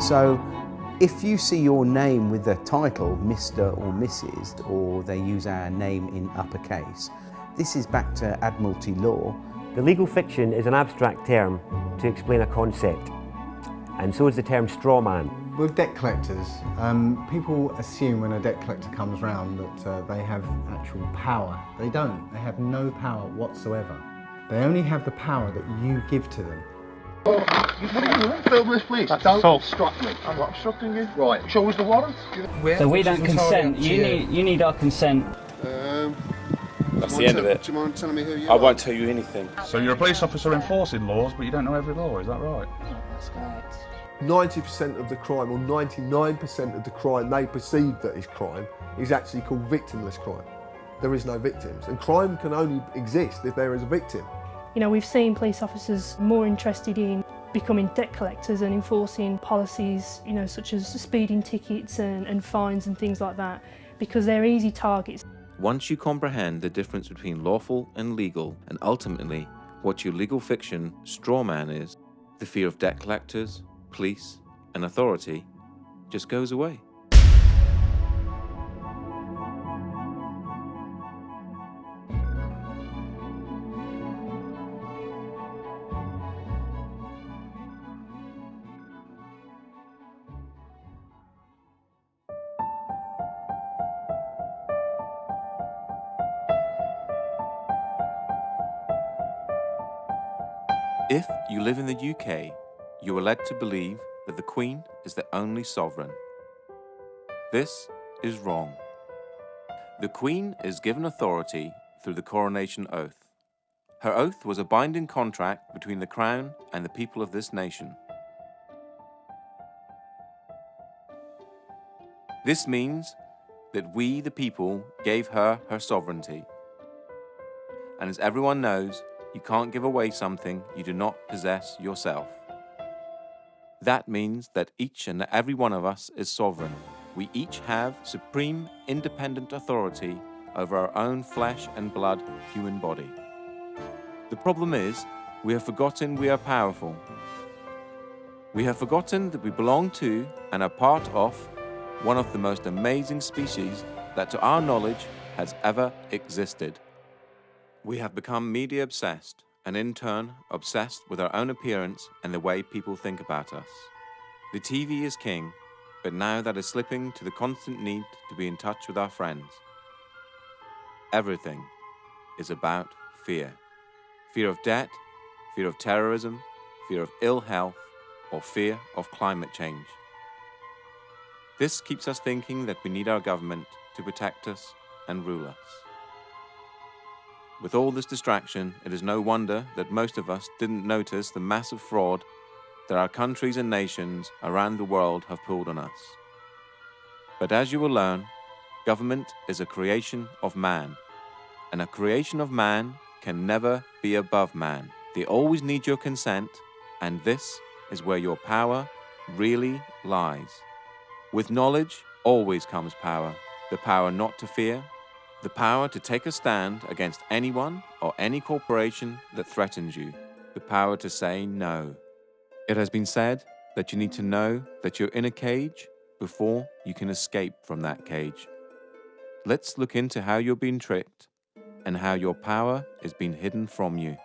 So if you see your name with the title Mr. or Mrs., or they use our name in uppercase, this is back to Admiralty law. The legal fiction is an abstract term to explain a concept, and so is the term strawman. With debt collectors, people assume when a debt collector comes round that they have actual power. They don't. They have no power whatsoever. They only have the power that you give to them. What are you doing? Film this, please. Don't obstruct me. I'm not obstructing you. Right. Show us the warrant. So we don't consent. You need our consent. That's the end of it. Do you mind telling me who you I are? won't tell you anything. So you're a police officer enforcing laws, but you don't know every law, is that right? That's correct. 90% of the crime, or 99% of the crime they perceive that is crime, is actually called victimless crime. There is no victims, and crime can only exist if there is a victim. You know, we've seen police officers more interested in becoming debt collectors and enforcing policies, you know, such as speeding tickets and fines and things like that, because they're easy targets. Once you comprehend the difference between lawful and legal, and ultimately what your legal fiction strawman is, the fear of debt collectors, police, and authority just goes away. If you live in the UK, you are led to believe that the Queen is the only sovereign. This is wrong. The Queen is given authority through the coronation oath. Her oath was a binding contract between the Crown and the people of this nation. This means that we, the people, gave her her sovereignty. And as everyone knows, you can't give away something you do not possess yourself. That means that each and every one of us is sovereign. We each have supreme, independent authority over our own flesh and blood human body. The problem is, we have forgotten we are powerful. We have forgotten that we belong to and are part of one of the most amazing species that to our knowledge has ever existed. We have become media obsessed, and in turn obsessed with our own appearance and the way people think about us. The TV is king, but now that is slipping to the constant need to be in touch with our friends. Everything is about fear. Fear of debt, fear of terrorism, fear of ill health, or fear of climate change. This keeps us thinking that we need our government to protect us and rule us. With all this distraction, it is no wonder that most of us didn't notice the massive fraud that our countries and nations around the world have pulled on us. But as you will learn, government is a creation of man, and a creation of man can never be above man. They always need your consent, and this is where your power really lies. With knowledge always comes power, the power not to fear, the power to take a stand against anyone or any corporation that threatens you, the power to say no. It has been said that you need to know that you're in a cage before you can escape from that cage. Let's look into how you're being tricked and how your power is being hidden from you.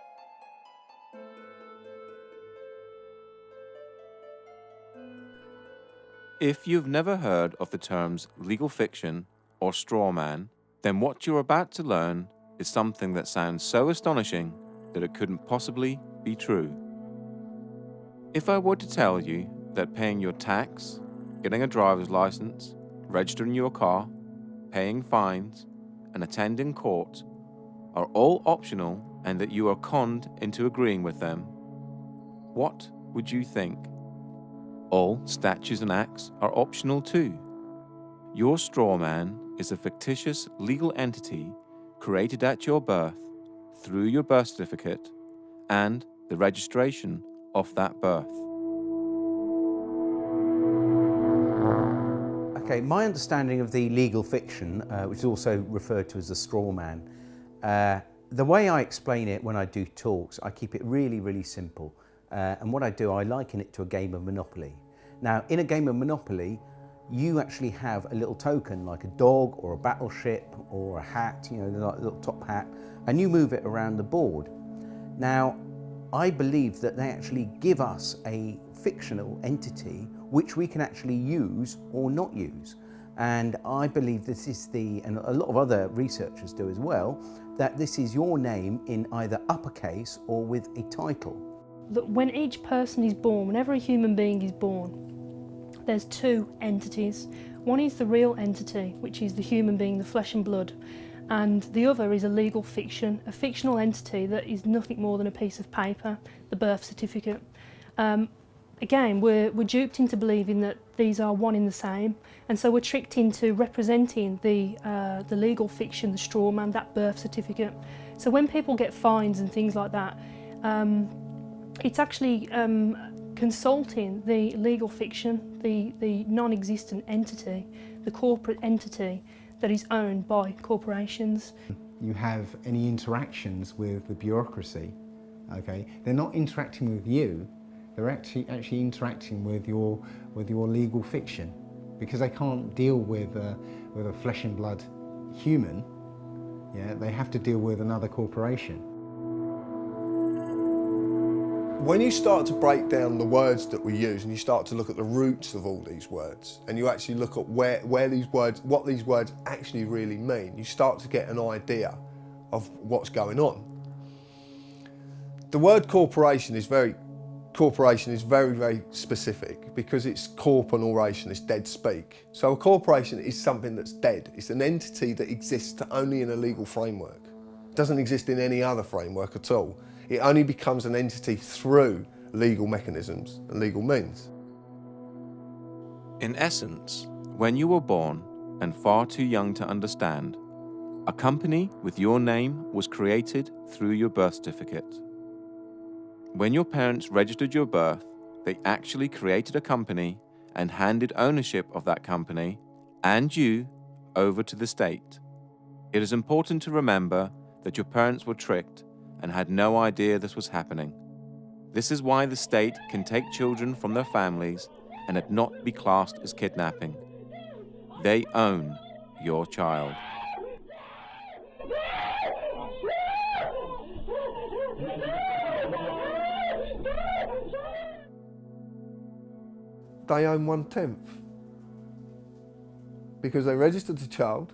If you've never heard of the terms legal fiction or strawman, then what you're about to learn is something that sounds so astonishing that it couldn't possibly be true. If I were to tell you that paying your tax, getting a driver's license, registering your car, paying fines, and attending court are all optional and that you are conned into agreeing with them, what would you think? All statutes and acts are optional too. Your strawman is a fictitious legal entity created at your birth through your birth certificate and the registration of that birth. Okay, my understanding of the legal fiction, which is also referred to as the straw man, the way I explain it when I do talks, I keep it really, really simple. And what I do, I liken it to a game of Monopoly. Now, in a game of Monopoly, you actually have a little token like a dog or a battleship or a hat, you know, like a little top hat, and you move it around the board. Now, I believe that they actually give us a fictional entity which we can actually use or not use. And I believe this is and a lot of other researchers do as well, that this is your name in either uppercase or with a title. That when each person is born, whenever a human being is born, there's two entities. One is the real entity, which is the human being, the flesh and blood, and the other is a legal fiction, a fictional entity that is nothing more than a piece of paper, the birth certificate. Again, we're duped into believing that these are one in the same, and so we're tricked into representing the legal fiction, the strawman, that birth certificate. So when people get fines and things like that, it's actually consulting the legal fiction, the non-existent entity, the corporate entity that is owned by corporations. You have any interactions with the bureaucracy, okay? They're not interacting with you, they're actually interacting with your legal fiction, because they can't deal with a flesh and blood human. Yeah, they have to deal with another corporation. When you start to break down the words that we use and you start to look at the roots of all these words, and you actually look at what these words actually really mean, you start to get an idea of what's going on. The word corporation is very, very specific, because it's corp and oration, it's dead speak. So a corporation is something that's dead. It's an entity that exists only in a legal framework. It doesn't exist in any other framework at all. It only becomes an entity through legal mechanisms and legal means. In essence, when you were born and far too young to understand, a company with your name was created through your birth certificate. When your parents registered your birth, they actually created a company and handed ownership of that company and you over to the state. It is important to remember that your parents were tricked and had no idea this was happening. This is why the state can take children from their families and it not be classed as kidnapping. They own your child. They own 1/10. Because they registered the child,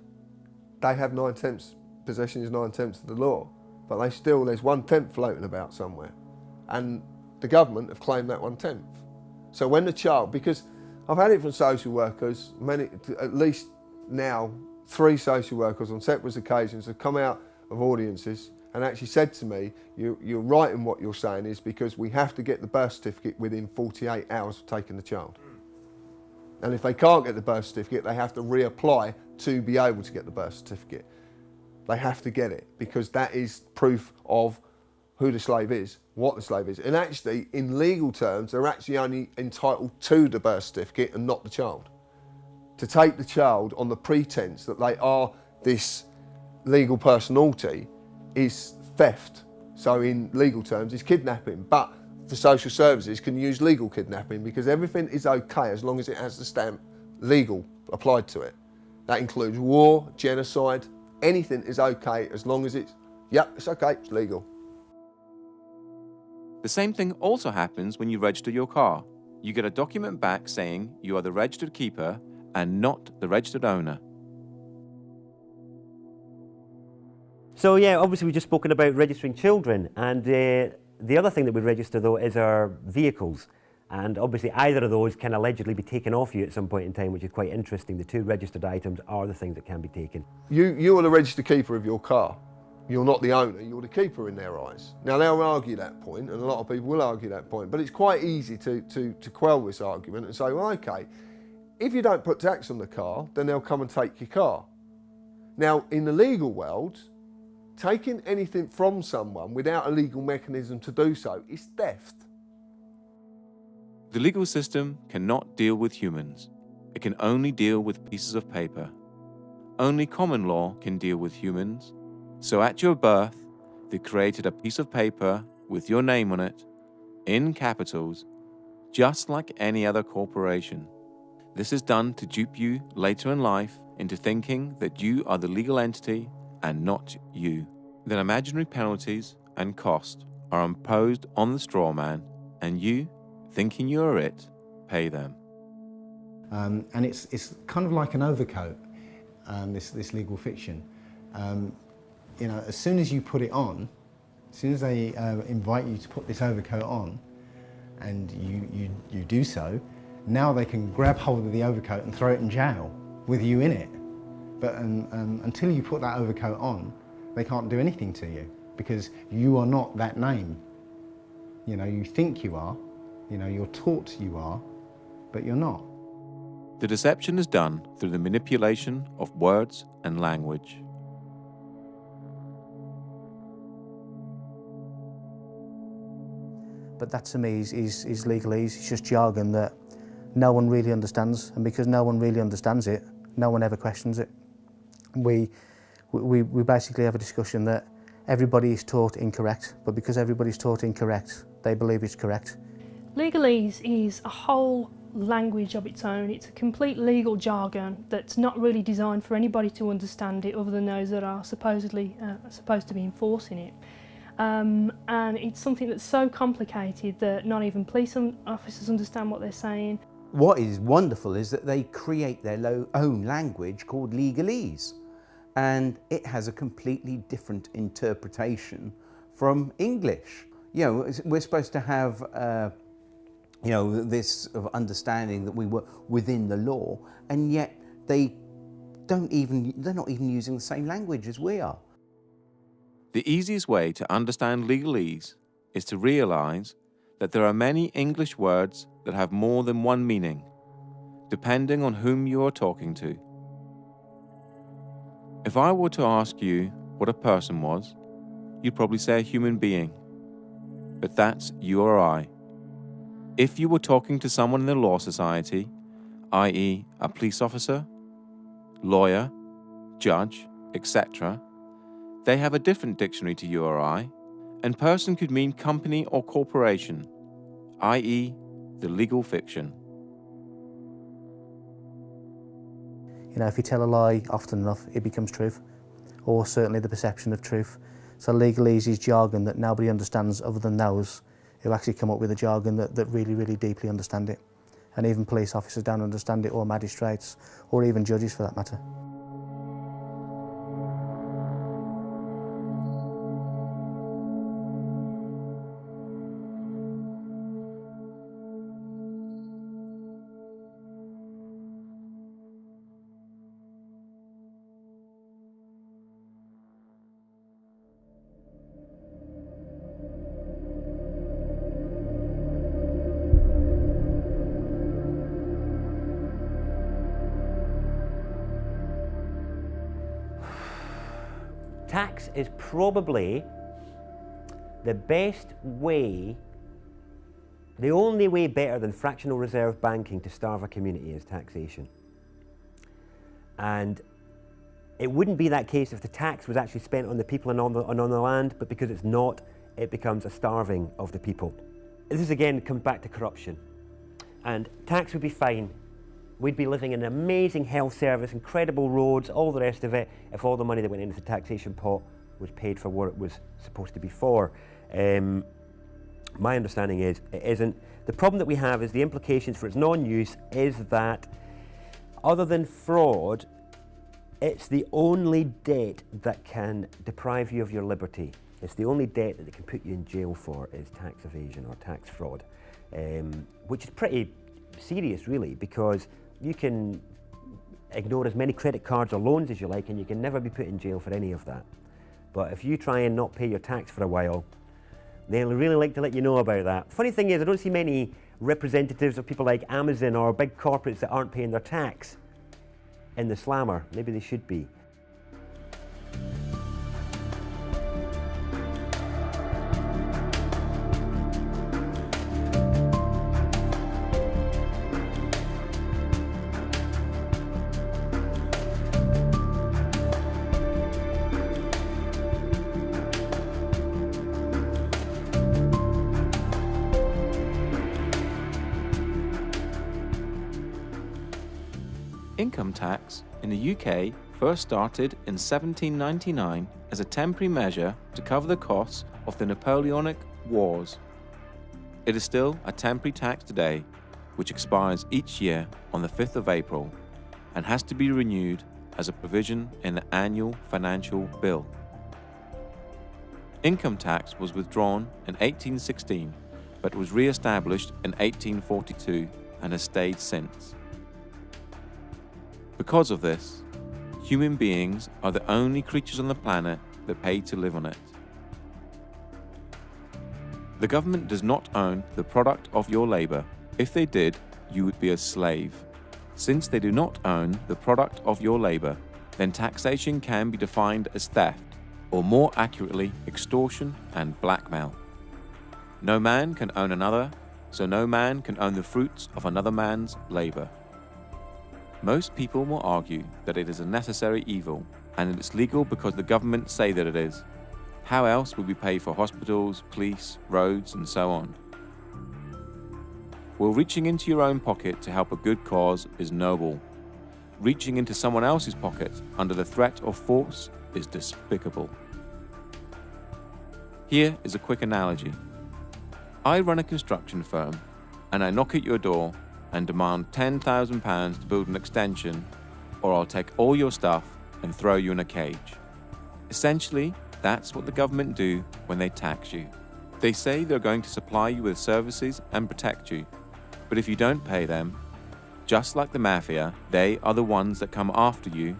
they have 9/10. Possession is 9/10 of the law. But there's 1/10 floating about somewhere. And the government have claimed that 1/10. So when the child, because I've had it from social workers, at least now, 3 social workers on separate occasions have come out of audiences and actually said to me, you're right in what you're saying, is because we have to get the birth certificate within 48 hours of taking the child. And if they can't get the birth certificate, they have to reapply to be able to get the birth certificate. They have to get it, because that is proof of who the slave is, what the slave is. And actually, in legal terms, they're actually only entitled to the birth certificate and not the child. To take the child on the pretense that they are this legal personality is theft. So in legal terms, it's kidnapping. But for social services, can use legal kidnapping, because everything is okay as long as it has the stamp legal applied to it. That includes war, genocide. Anything is okay as long as it's okay, it's legal. The same thing also happens when you register your car. You get a document back saying you are the registered keeper and not the registered owner. So yeah, obviously we've just spoken about registering children, and the other thing that we register though is our vehicles. And obviously either of those can allegedly be taken off you at some point in time, which is quite interesting. The 2 registered items are the things that can be taken. You are the registered keeper of your car. You're not the owner, you're the keeper in their eyes. Now they'll argue that point, and a lot of people will argue that point, but it's quite easy to quell this argument and say, well, okay, if you don't put tax on the car, then they'll come and take your car. Now, in the legal world, taking anything from someone without a legal mechanism to do so is theft. The legal system cannot deal with humans. It can only deal with pieces of paper. Only common law can deal with humans. So at your birth, they created a piece of paper with your name on it, in capitals, just like any other corporation. This is done to dupe you later in life into thinking that you are the legal entity and not you. Then imaginary penalties and cost are imposed on the straw man, and you, thinking you are it, pay them. And it's kind of like an overcoat, this legal fiction. You know, as soon as you put it on, as soon as they invite you to put this overcoat on, and you do so, now they can grab hold of the overcoat and throw it in jail with you in it. But until you put that overcoat on, they can't do anything to you because you are not that name. You know, you think you are, you know, you're taught you are, but you're not. The deception is done through the manipulation of words and language. But that to me is legalese. It's just jargon that no one really understands, and because no one really understands it, no one ever questions it. We basically have a discussion that everybody is taught incorrect, but because everybody's taught incorrect, they believe it's correct. Legalese is a whole language of its own. It's a complete legal jargon that's not really designed for anybody to understand it other than those that are supposedly supposed to be enforcing it. And it's something that's so complicated that not even police officers understand what they're saying. What is wonderful is that they create their own language called legalese, and it has a completely different interpretation from English. You know, we're supposed to have you know, this sort of understanding that we were within the law, and yet they're not even using the same language as we are. The easiest way to understand legalese is to realize that there are many English words that have more than one meaning, depending on whom you are talking to. If I were to ask you what a person was, you'd probably say a human being, but that's you or I. If you were talking to someone in the law society, i.e. a police officer, lawyer, judge, etc., they have a different dictionary to you or I, and person could mean company or corporation, i.e. the legal fiction. You know, if you tell a lie often enough, it becomes truth, or certainly the perception of truth. So legalese is jargon that nobody understands other than those who actually come up with a jargon that really, really deeply understand it. And even police officers don't understand it, or magistrates, or even judges for that matter. Tax is probably the best way, the only way better than fractional reserve banking to starve a community is taxation. And it wouldn't be that case if the tax was actually spent on the people and on the land, but because it's not, it becomes a starving of the people. This again comes back to corruption. And tax would be fine. We'd be living in an amazing health service, incredible roads, all the rest of it, if all the money that went into the taxation pot was paid for what it was supposed to be for. My understanding is it isn't. The problem that we have is the implications for its non-use is that, other than fraud, it's the only debt that can deprive you of your liberty. It's the only debt that they can put you in jail for is tax evasion or tax fraud, which is pretty serious really, because you can ignore as many credit cards or loans as you like and you can never be put in jail for any of that. But if you try and not pay your tax for a while, they'll really like to let you know about that. Funny thing is, I don't see many representatives of people like Amazon or big corporates that aren't paying their tax in the slammer. Maybe they should be. Income tax in the UK first started in 1799 as a temporary measure to cover the costs of the Napoleonic Wars. It is still a temporary tax today, which expires each year on the 5th of April and has to be renewed as a provision in the annual financial bill. Income tax was withdrawn in 1816, but was re-established in 1842 and has stayed since. Because of this, human beings are the only creatures on the planet that pay to live on it. The government does not own the product of your labor. If they did, you would be a slave. Since they do not own the product of your labor, then taxation can be defined as theft, or more accurately, extortion and blackmail. No man can own another, so no man can own the fruits of another man's labor. Most people will argue that it is a necessary evil and that it's legal because the government say that it is. How else would we pay for hospitals, police, roads, and so on? Well, reaching into your own pocket to help a good cause is noble. Reaching into someone else's pocket under the threat of force is despicable. Here is a quick analogy. I run a construction firm, and I knock at your door and demand £10,000 to build an extension, or I'll take all your stuff and throw you in a cage. Essentially, that's what the government do when they tax you. They say they're going to supply you with services and protect you, but if you don't pay them, just like the mafia, they are the ones that come after you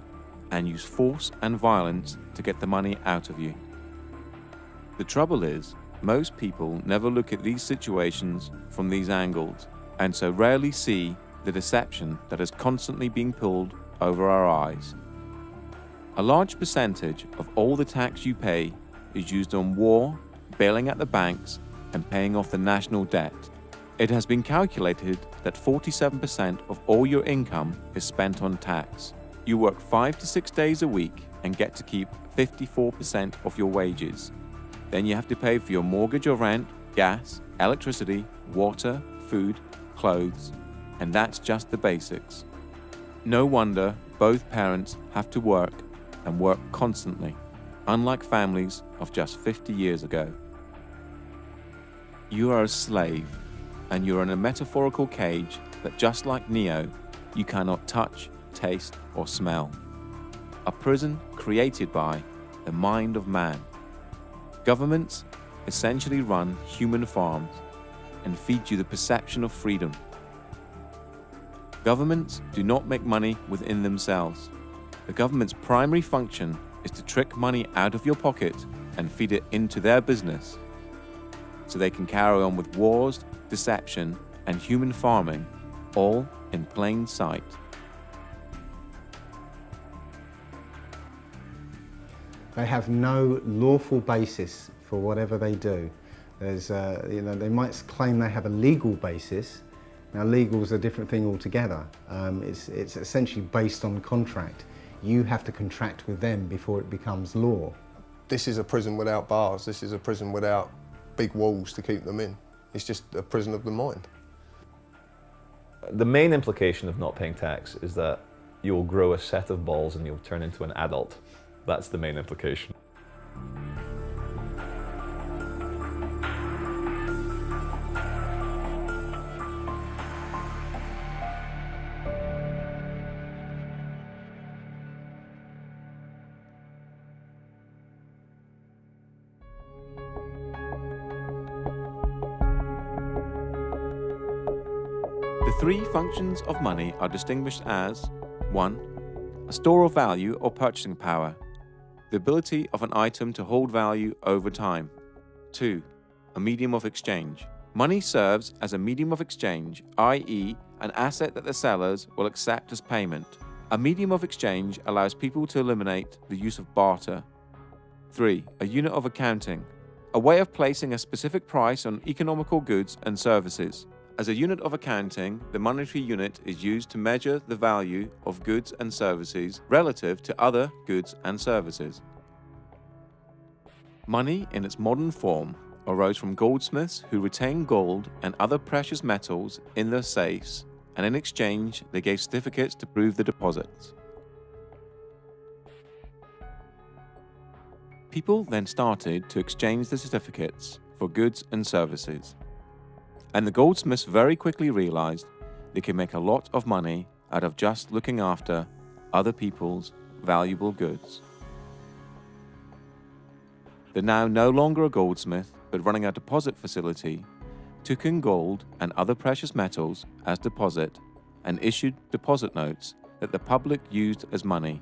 and use force and violence to get the money out of you. The trouble is, most people never look at these situations from these angles, and so rarely see the deception that is constantly being pulled over our eyes. A large percentage of all the tax you pay is used on war, bailing out the banks, and paying off the national debt. It has been calculated that 47% of all your income is spent on tax. You work 5 to 6 days a week and get to keep 54% of your wages. Then you have to pay for your mortgage or rent, gas, electricity, water, food, clothes, and that's just the basics. No wonder both parents have to work and work constantly, unlike families of just 50 years ago. You are a slave, and you're in a metaphorical cage that, just like Neo, you cannot touch, taste, or smell. A prison created by the mind of man. Governments essentially run human farms and feed you the perception of freedom. Governments do not make money within themselves. The government's primary function is to trick money out of your pocket and feed it into their business, so they can carry on with wars, deception, and human farming, all in plain sight. They have no lawful basis for whatever they do. There's, they might claim they have a legal basis. Now, legal is a different thing altogether. It's essentially based on contract. You have to contract with them before it becomes law. This is a prison without bars. This is a prison without big walls to keep them in. It's just a prison of the mind. The main implication of not paying tax is that you'll grow a set of balls and you'll turn into an adult. That's the main implication. The three functions of money are distinguished as 1. A store of value or purchasing power, the ability of an item to hold value over time. 2. A medium of exchange. Money serves as a medium of exchange, i.e., an asset that the sellers will accept as payment. A medium of exchange allows people to eliminate the use of barter. 3. A unit of accounting, a way of placing a specific price on economical goods and services. As a unit of accounting, the monetary unit is used to measure the value of goods and services relative to other goods and services. Money in its modern form arose from goldsmiths who retained gold and other precious metals in their safes and in exchange they gave certificates to prove the deposits. People then started to exchange the certificates for goods and services, and the goldsmiths very quickly realized they could make a lot of money out of just looking after other people's valuable goods. They're now no longer a goldsmith, but running a deposit facility, took in gold and other precious metals as deposit and issued deposit notes that the public used as money,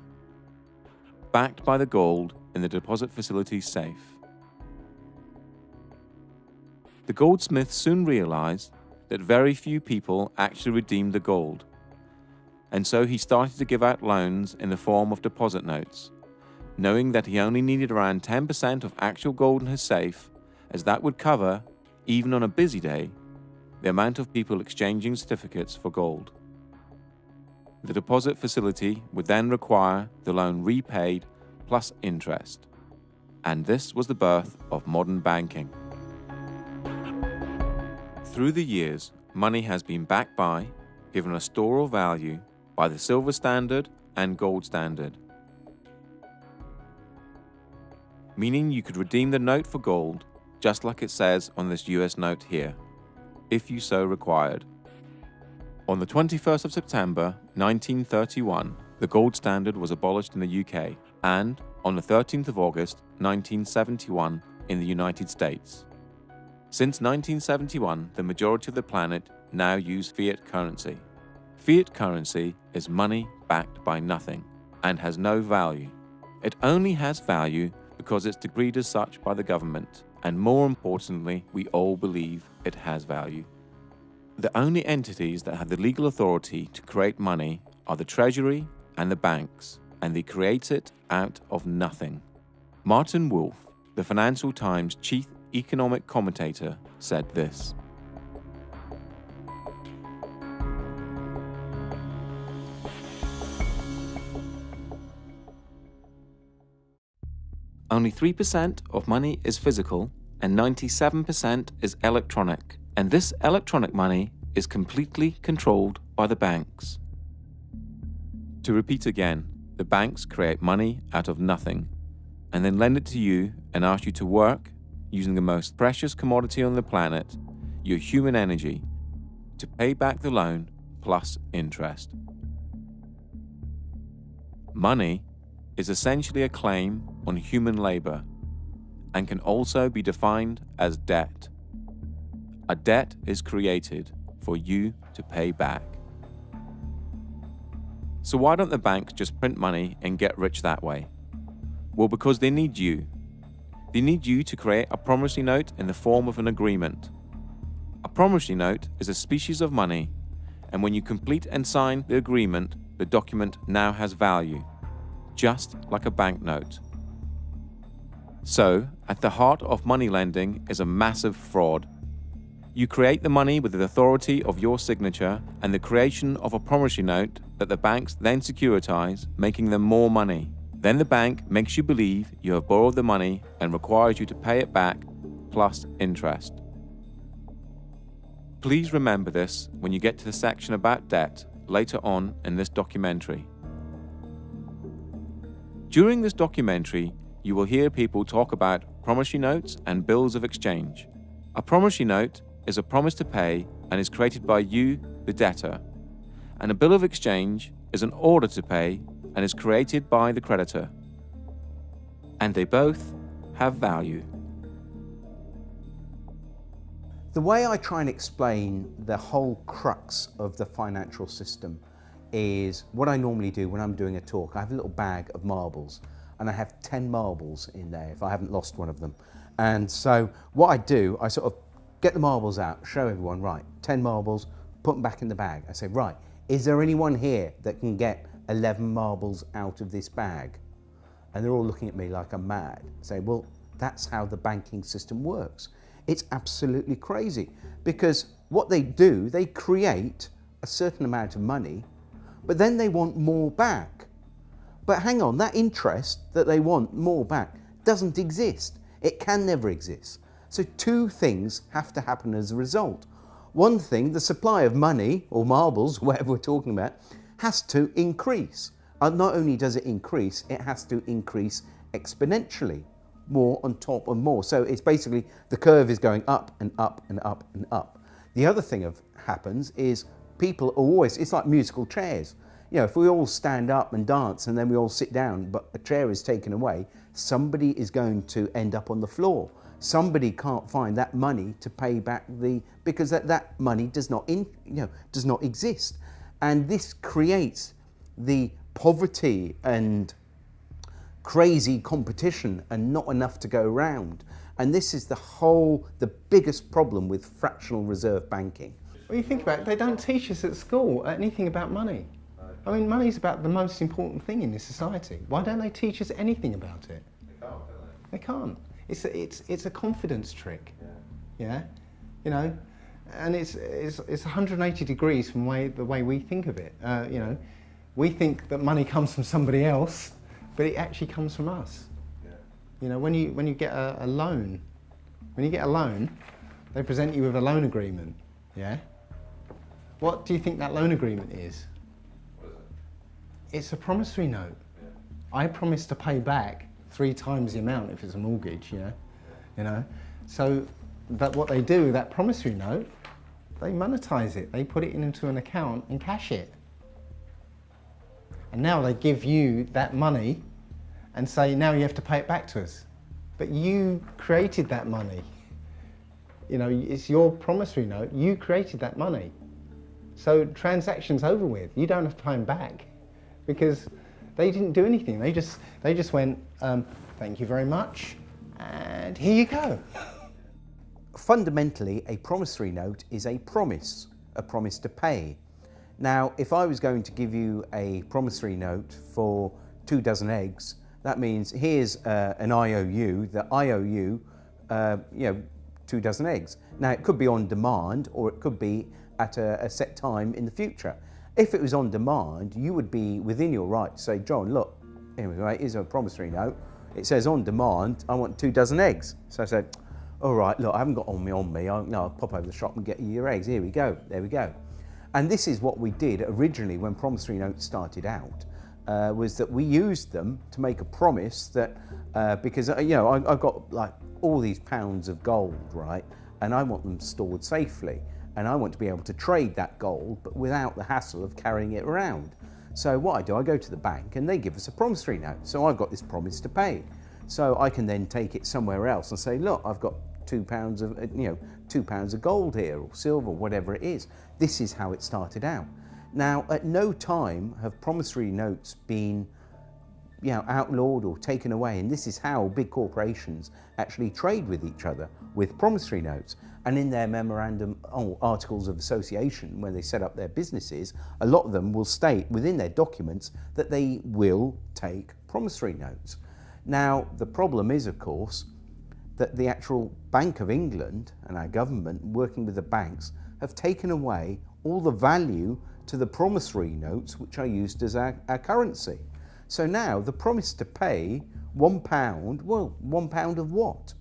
backed by the gold in the deposit facility's safe. The goldsmith soon realized that very few people actually redeemed the gold, and so he started to give out loans in the form of deposit notes, knowing that he only needed around 10% of actual gold in his safe, as that would cover, even on a busy day, the amount of people exchanging certificates for gold. The deposit facility would then require the loan repaid plus interest, and this was the birth of modern banking. Through the years, money has been backed by, given a store of value, by the silver standard and gold standard, meaning you could redeem the note for gold, just like it says on this US note here, if you so required. On the 21st of September 1931, the gold standard was abolished in the UK, and on the 13th of August 1971 in the United States. Since 1971, the majority of the planet now use fiat currency. Fiat currency is money backed by nothing and has no value. It only has value because it's decreed as such by the government, and more importantly, we all believe it has value. The only entities that have the legal authority to create money are the Treasury and the banks, and they create it out of nothing. Martin Wolf, the Financial Times chief economic commentator, said this: only 3% of money is physical and 97% is electronic, and this electronic money is completely controlled by the banks. To repeat again, the banks create money out of nothing and then lend it to you and ask you to work using the most precious commodity on the planet, your human energy, to pay back the loan plus interest. Money is essentially a claim on human labor and can also be defined as debt. A debt is created for you to pay back. So why don't the banks just print money and get rich that way? Well, because they need you. They need you to create a promissory note in the form of an agreement. A promissory note is a species of money, and when you complete and sign the agreement, the document now has value, just like a banknote. So, at the heart of money lending is a massive fraud. You create the money with the authority of your signature and the creation of a promissory note that the banks then securitize, making them more money. Then the bank makes you believe you have borrowed the money and requires you to pay it back plus interest. Please remember this when you get to the section about debt later on in this documentary. During this documentary, you will hear people talk about promissory notes and bills of exchange. A promissory note is a promise to pay and is created by you, the debtor, and a bill of exchange is an order to pay and is created by the creditor. And they both have value. The way I try and explain the whole crux of the financial system is what I normally do when I'm doing a talk. I have a little bag of marbles and I have 10 marbles in there if I haven't lost one of them. And so what I do, I sort of get the marbles out, show everyone, right, 10 marbles, put them back in the bag. I say, right, is there anyone here that can get 11 marbles out of this bag? And they're all looking at me like I'm mad. I say, well, that's how the banking system works. It's absolutely crazy because what they do, they create a certain amount of money, but then they want more back. But hang on, that interest that they want more back doesn't exist. It can never exist. So two things have to happen as a result. one thing, the supply of money, or marbles, whatever we're talking about, has to increase. And not only does it increase, it has to increase exponentially, more on top of more. So it's basically, the curve is going up and up and up and up. The other thing that happens is people are always, it's like musical chairs. You know, if we all stand up and dance and then we all sit down, but a chair is taken away, somebody is going to end up on the floor. Somebody can't find that money to pay back because that money does not exist. And this creates the poverty and crazy competition and not enough to go around. And this is the biggest problem with fractional reserve banking. Well, you think about it, they don't teach us at school anything about money. I mean, money's about the most important thing in this society. Why don't they teach us anything about it? They can't. It's a confidence trick. Yeah? You know, and it's 180 degrees from the way we think of it. You know, we think that money comes from somebody else, but it actually comes from us. You know, when you get a loan, they present you with a loan agreement. Yeah? What do you think that loan agreement is? What is it? It's a promissory note. Yeah. I promise to pay back 3 times the amount if it's a mortgage, you know. So what they do, that promissory note, they monetize it. They put it into an account and cash it. And now they give you that money and say, now you have to pay it back to us. But you created that money. You know, it's your promissory note. You created that money. So transaction's over with. You don't have to pay them back because they didn't do anything. They just went, thank you very much, and here you go. Fundamentally, a promissory note is a promise to pay. Now, if I was going to give you a promissory note for 2 dozen eggs, that means here's an IOU, the IOU, 2 dozen eggs. Now, it could be on demand or it could be at a set time in the future. If it was on demand, you would be within your right to say, John, look, here's a promissory note. It says on demand, I want 2 dozen eggs. So I said, all right, look, I haven't got on me. I'll pop over the shop and get you your eggs. Here we go, there we go. And this is what we did originally when promissory notes started out, was that we used them to make a promise that, because, I've got like all these pounds of gold, right? And I want them stored safely. And I want to be able to trade that gold, but without the hassle of carrying it around. So what I do, I go to the bank and they give us a promissory note. So I've got this promise to pay. So I can then take it somewhere else and say, look, I've got £2 of, 2 pounds of gold here, or silver, whatever it is. This is how it started out. Now, at no time have promissory notes been, outlawed or taken away. And this is how big corporations actually trade with each other, with promissory notes. And in their memorandum articles of association, when they set up their businesses, a lot of them will state within their documents that they will take promissory notes. Now, the problem is, of course, that the actual Bank of England and our government, working with the banks, have taken away all the value to the promissory notes, which are used as our currency. So now the promise to pay £1, well, £1 of what?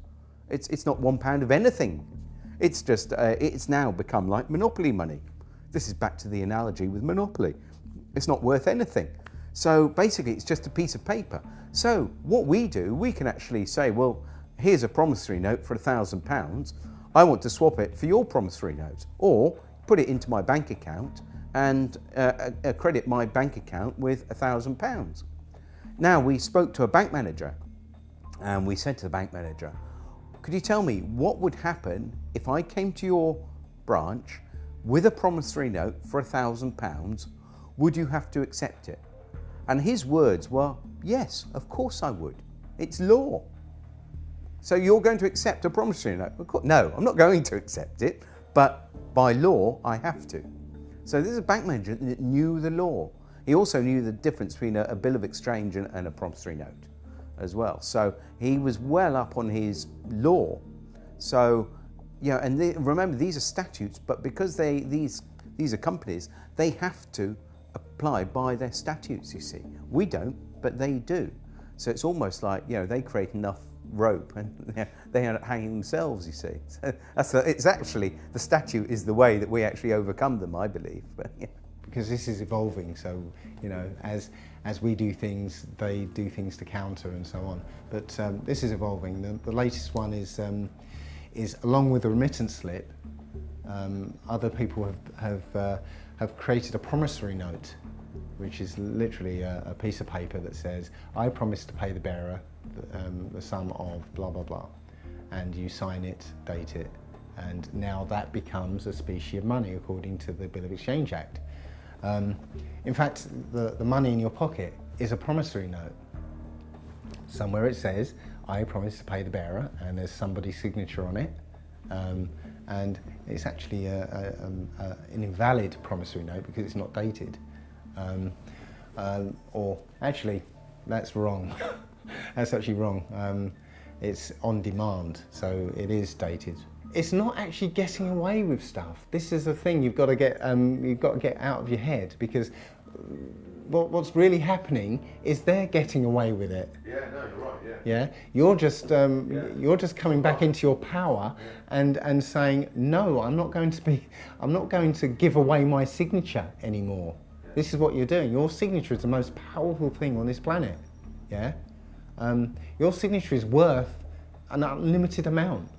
It's not £1 of anything. It's just, it's now become like monopoly money. This is back to the analogy with monopoly. It's not worth anything. So basically it's just a piece of paper. So what we do, we can actually say, well, here's a promissory note for £1,000. I want to swap it for your promissory note, or put it into my bank account and credit my bank account with £1,000. Now, we spoke to a bank manager and we said to the bank manager, could you tell me what would happen if I came to your branch with a promissory note for £1,000? Would you have to accept it? And his words were, yes, of course I would. It's law. So you're going to accept a promissory note? No, I'm not going to accept it, but by law, I have to. So this is a bank manager that knew the law. He also knew the difference between a bill of exchange and a promissory note as well. So he was well up on his law. So, and remember, these are statutes, but because these are companies, they have to apply by their statutes, you see. We don't, but they do. So it's almost like, you know, they create enough rope and they end up hanging themselves, you see. So it's actually, the statute is the way that we actually overcome them, I believe. But, yeah. Because this is evolving, so, you know, as we do things, they do things to counter and so on. But this is evolving. The latest one is along with the remittance slip, other people have created a promissory note, which is literally a piece of paper that says, I promise to pay the bearer the sum of blah, blah, blah. And you sign it, date it, and now that becomes a specie of money according to the Bill of Exchange Act. In fact, the money in your pocket is a promissory note. Somewhere it says, I promise to pay the bearer, and there's somebody's signature on it. And it's actually an invalid promissory note because it's not dated. Or actually, that's wrong. That's actually wrong. It's on demand, so it is dated. It's not actually getting away with stuff. This is the thing you've got to get out of your head, because what's really happening is they're getting away with it. Yeah, no, you're right. Yeah, you're just coming back into your power and saying, no, I'm not going to give away my signature anymore. This is what you're doing. Your signature is the most powerful thing on this planet. Yeah, your signature is worth an unlimited amount,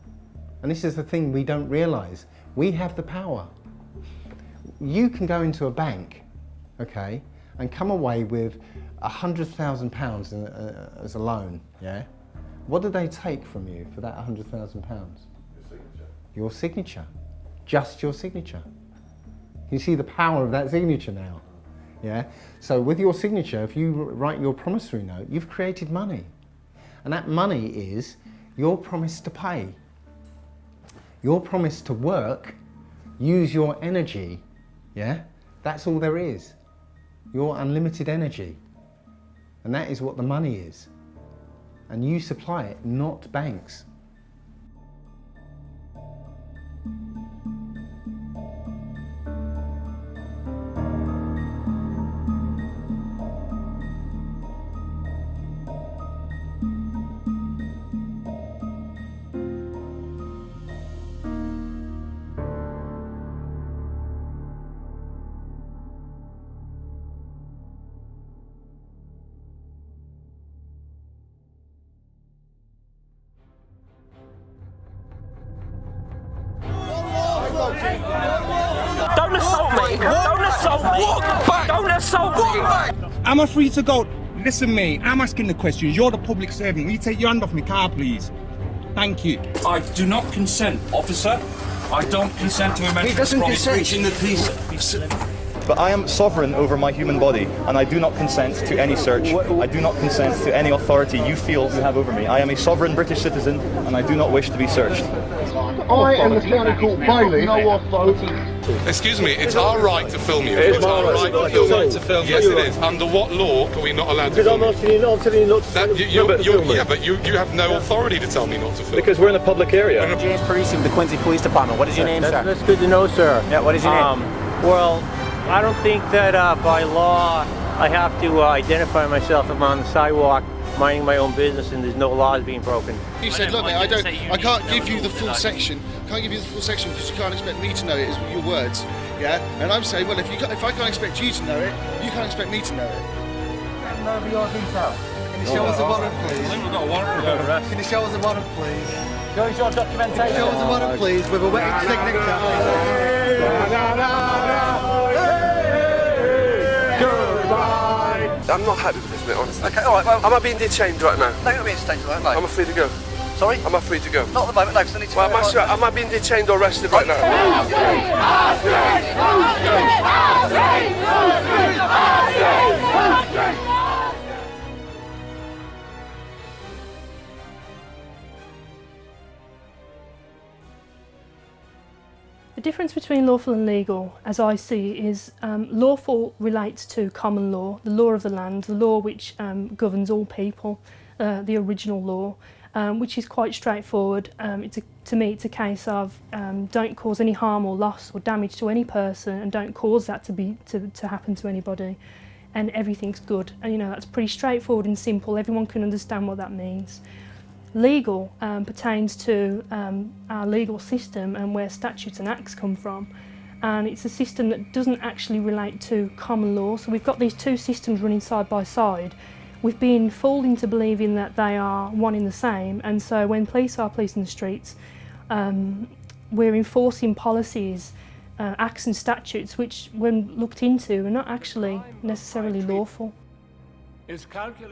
and this is the thing we don't realise. We have the power. You can go into a bank, okay, and come away with £100,000 as a loan, yeah? What do they take from you for that £100,000? Your signature. Your signature. Just your signature. You see the power of that signature now, yeah? So with your signature, if you write your promissory note, you've created money. And that money is your promise to pay. Your promise to work, use your energy, yeah? That's all there is. Your unlimited energy. And that is what the money is. And you supply it, not banks. Don't assault me! Don't assault me! Walk back! Don't assault me! Walk back! Am I free to go? Listen, mate, I'm asking the questions. You're the public servant. Will you take your hand off my car, please? Thank you. I do not consent, officer. I don't consent to a mental promise breaching the peace. But I am sovereign over my human body, and I do not consent to any search. I do not consent to any authority you feel you have over me. I am a sovereign British citizen, and I do not wish to be searched. I am the county court bailiff. No authority. Excuse me, it's our right to film you. It's our right to film you. Yes, it is. Under what law are we not allowed to film you? Because I'm telling you not to film. Yeah, but you have no authority to tell me not to film. Because we're in a public area. James Parisi with the Quincy Police Department. What is your name, sir? That's good to know, sir. Yeah, what is your name? Well, I don't think that by law I have to identify myself if I'm on the sidewalk minding my own business and there's no laws being broken. You said, look, mate, I can't give you the full section. Can't give you the full section because you can't expect me to know it. Is your words, yeah? And I'm saying, well, if I can't expect you to know it, you can't expect me to know it. Can you show us a warrant, please? I think we've got a warrant for arrest. Can you show us a warrant, please? Show us your documentation. Show us a warrant, please, with a wet signature. I'm not happy with this, mate, honestly. Okay, alright, well... Am I being detained right now? No, you're not being detained right now. Am I free to go? Sorry? Am I free to go? Not at the moment, no, because I need to... Well, am I being detained or arrested right now? The difference between lawful and legal, as I see, is lawful relates to common law, the law of the land, the law which governs all people, the original law, which is quite straightforward. To me, it's a case of don't cause any harm or loss or damage to any person, and don't cause that to happen to anybody. and everything's good. And you know, that's pretty straightforward and simple. Everyone can understand what that means. Legal pertains to our legal system and where statutes and acts come from. And it's a system that doesn't actually relate to common law. So we've got these two systems running side by side. We've been fooled into believing that they are one in the same, and so when police are policing the streets, we're enforcing policies, acts and statutes which, when looked into, are not actually necessarily lawful.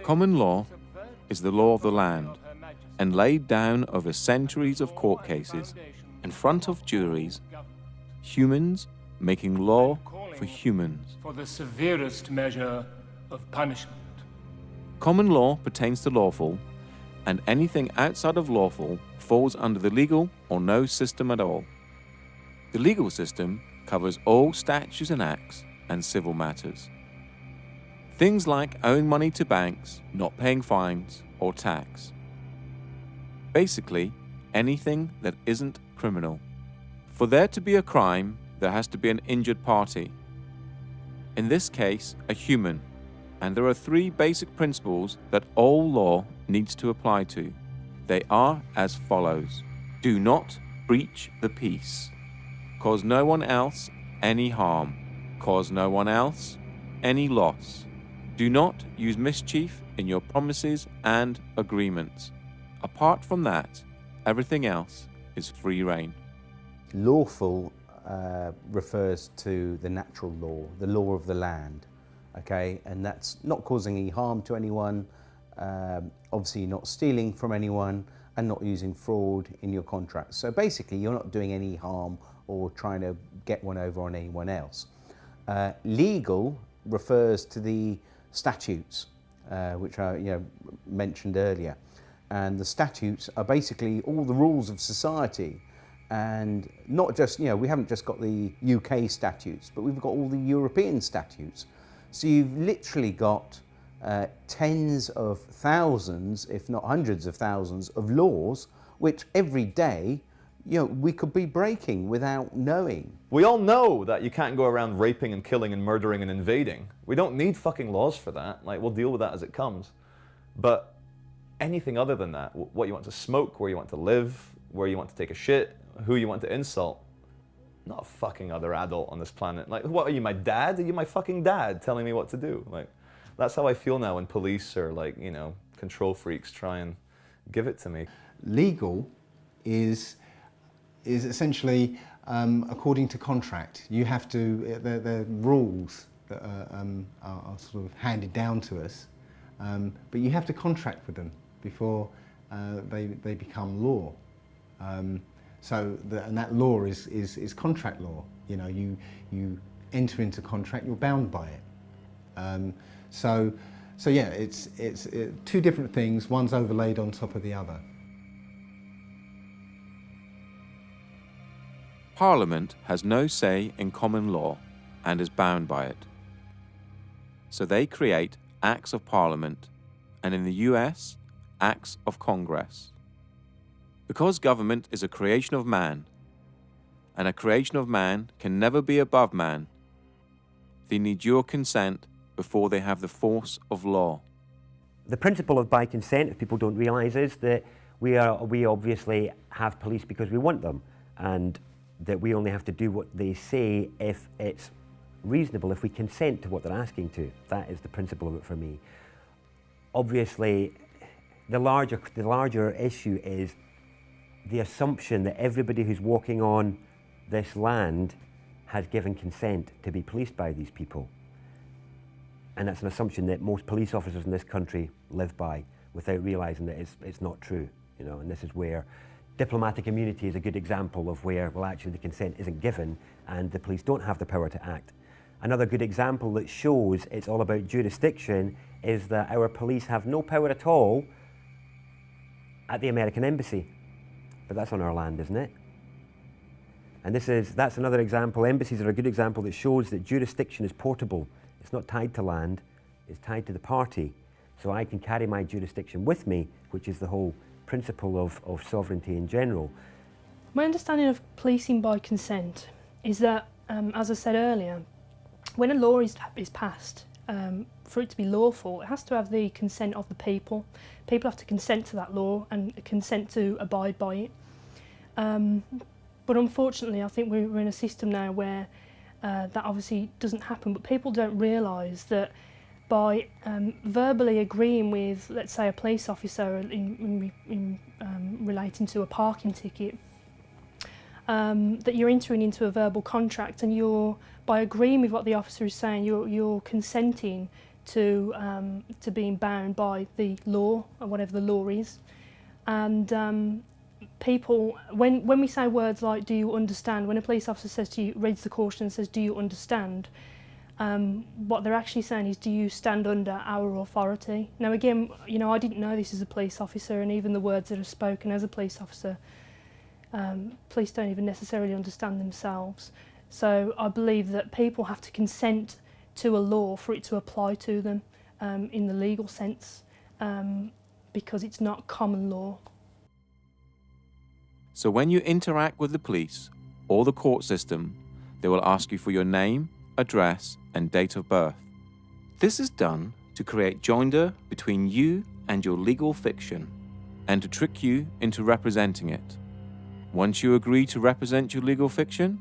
Common law is the law of the land, and laid down over centuries of court cases in front of juries, humans making law for humans. For the severest measure of punishment. Common law pertains to lawful, and anything outside of lawful falls under the legal or no system at all. The legal system covers all statutes and acts and civil matters. Things like owing money to banks, not paying fines or tax. Basically, anything that isn't criminal. For there to be a crime, there has to be an injured party. In this case, a human. And there are three basic principles that all law needs to apply to. They are as follows. Do not breach the peace. Cause no one else any harm. Cause no one else any loss. Do not use mischief in your promises and agreements. Apart from that, everything else is free rein. Lawful refers to the natural law, the law of the land. Okay, and that's not causing any harm to anyone, obviously not stealing from anyone, and not using fraud in your contracts. So basically, you're not doing any harm or trying to get one over on anyone else. Legal refers to the statutes, which I mentioned earlier, and the statutes are basically all the rules of society. And not just, we haven't just got the UK statutes, but we've got all the European statutes. So you've literally got tens of thousands, if not hundreds of thousands of laws, which every day, we could be breaking without knowing. We all know that you can't go around raping and killing and murdering and invading. We don't need fucking laws for that. Like, we'll deal with that as it comes. But anything other than that, what you want to smoke, where you want to live, where you want to take a shit, who you want to insult, not a fucking other adult on this planet. Like, what are you, my dad? Are you my fucking dad telling me what to do? Like, that's how I feel now when police or control freaks try and give it to me. Legal is essentially according to contract. You have to, the rules that are sort of handed down to us, but you have to contract with them before they become law. And that law is contract law. You enter into contract, you're bound by it. So yeah, it's two different things. One's overlaid on top of the other. Parliament has no say in common law and is bound by it. So they create Acts of Parliament, and in the US, Acts of Congress. Because government is a creation of man, and a creation of man can never be above man, they need your consent before they have the force of law. The principle of by consent, if people don't realise, is that we obviously have police because we want them, and that we only have to do what they say if it's reasonable, if we consent to what they're asking to. That is the principle of it for me. Obviously, the larger issue is the assumption that everybody who's walking on this land has given consent to be policed by these people. And that's an assumption that most police officers in this country live by without realising that it's not true, and this is where diplomatic immunity is a good example of where, well, actually the consent isn't given and the police don't have the power to act. Another good example that shows it's all about jurisdiction is that our police have no power at all at the American embassy. But that's on our land, isn't it? And that's another example. Embassies are a good example that shows that jurisdiction is portable. It's not tied to land, it's tied to the party. So I can carry my jurisdiction with me, which is the whole principle of sovereignty in general. My understanding of policing by consent is that, as I said earlier, when a law is passed for it to be lawful, it has to have the consent of the people. People have to consent to that law and consent to abide by it. But unfortunately, I think we're in a system now where that obviously doesn't happen, but people don't realise that by verbally agreeing with, let's say, a police officer in relating to a parking ticket, that you're entering into a verbal contract, and by agreeing with what the officer is saying, you're consenting to being bound by the law, or whatever the law is. And people, when we say words like "do you understand," when a police officer says to you, reads the caution and says "do you understand," what they're actually saying is, do you stand under our authority? Now again, you know, I didn't know this as a police officer, and even the words that are spoken as a police officer, police don't even necessarily understand themselves. So I believe that people have to consent to a law for it to apply to them in the legal sense, because it's not common law. So when you interact with the police or the court system, they will ask you for your name, address, and date of birth. This is done to create joinder between you and your legal fiction, and to trick you into representing it. Once you agree to represent your legal fiction,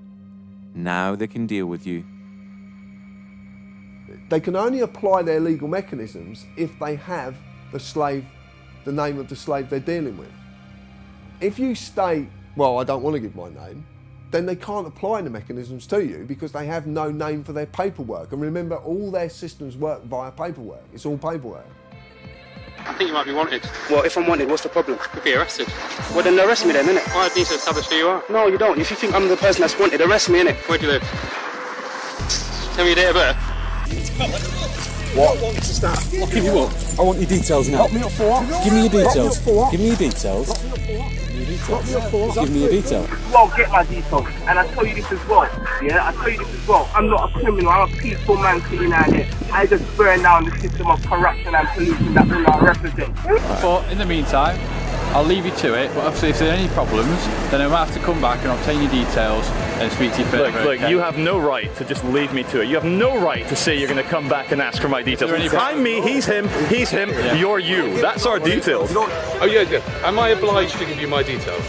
now they can deal with you. They can only apply their legal mechanisms if they have the name of the slave they're dealing with. If you state, well, I don't want to give my name, then they can't apply the mechanisms to you because they have no name for their paperwork. And remember, all their systems work via paperwork. It's all paperwork. I think you might be wanted. Well, if I'm wanted, what's the problem? Could be arrested. Well, then arrest me then, innit? I need to establish who you are. No, you don't. If you think I'm the person that's wanted, arrest me, innit? Where do you live? Tell me your date of birth. What? I want to start. I'll give you up. I want your details now. Lock me up for what? Give me your details. Lock me up for what? Give me your details. Lock me up for what? Lock me up for what? Give me your details. Well, get my details. And I tell you this as well. Yeah, I tell you this as well. I'm not a criminal. I'm a peaceful man sitting out here. I just burn down the system of corruption and pollution that we are represent. But in the meantime, I'll leave you to it. But obviously, if there are any problems, then I might have to come back and obtain your details and speak to you further. Look, you have no right to just leave me to it. You have no right to say you're going to come back and ask for my details. I'm me, he's him, yeah. You're you. That's our details. Oh yeah. Am I obliged to give you my details?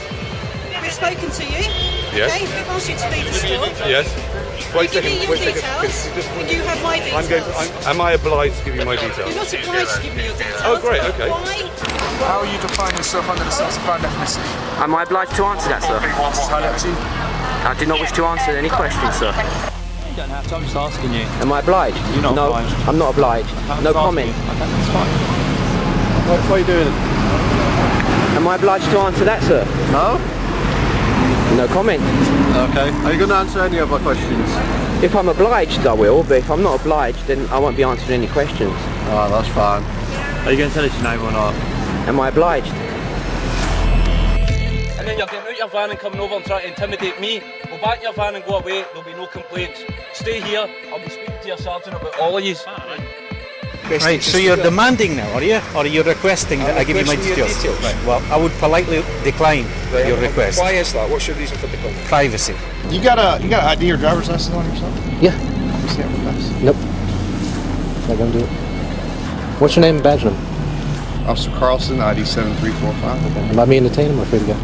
We've spoken to you. Yes. Okay, we've asked you to leave the store. Yes. Wait a second. Give me your details. And you have my details. Am I obliged to give you my details? You're not obliged to give me your details. Oh, great. Okay. Why? How are you define yourself under the self-defined ethnicity? Am I obliged to answer that, sir? Entirely up to you. I do not wish to answer any questions, sir. You don't have to, I'm just asking you. Am I obliged? You're not no, obliged. I'm not obliged. No comment. Okay, that's fine. What are you doing? Am I obliged to answer that, sir? No? No comment. Okay. Are you going to answer any of my questions? If I'm obliged, I will, but if I'm not obliged, then I won't be answering any questions. Oh, that's fine. Are you going to tell us your name or not? Am I obliged? And then you're getting out your van and coming over and trying to intimidate me. Go back in your van and go away, there'll be no complaints. Stay here, I'll be speaking to your sergeant about all of you. Right, so you're demanding now, are you? Or are you requesting that I give you my details? Right, well, I would politely decline your request. Why is that? What's your reason for declining? Privacy. You got an ID or driver's license on yourself? Yeah. You see it with us? Nope. Not gonna do it. What's your name and badge number? Officer Carlson, ID 7345. Okay. Am I being detained or am I free to go?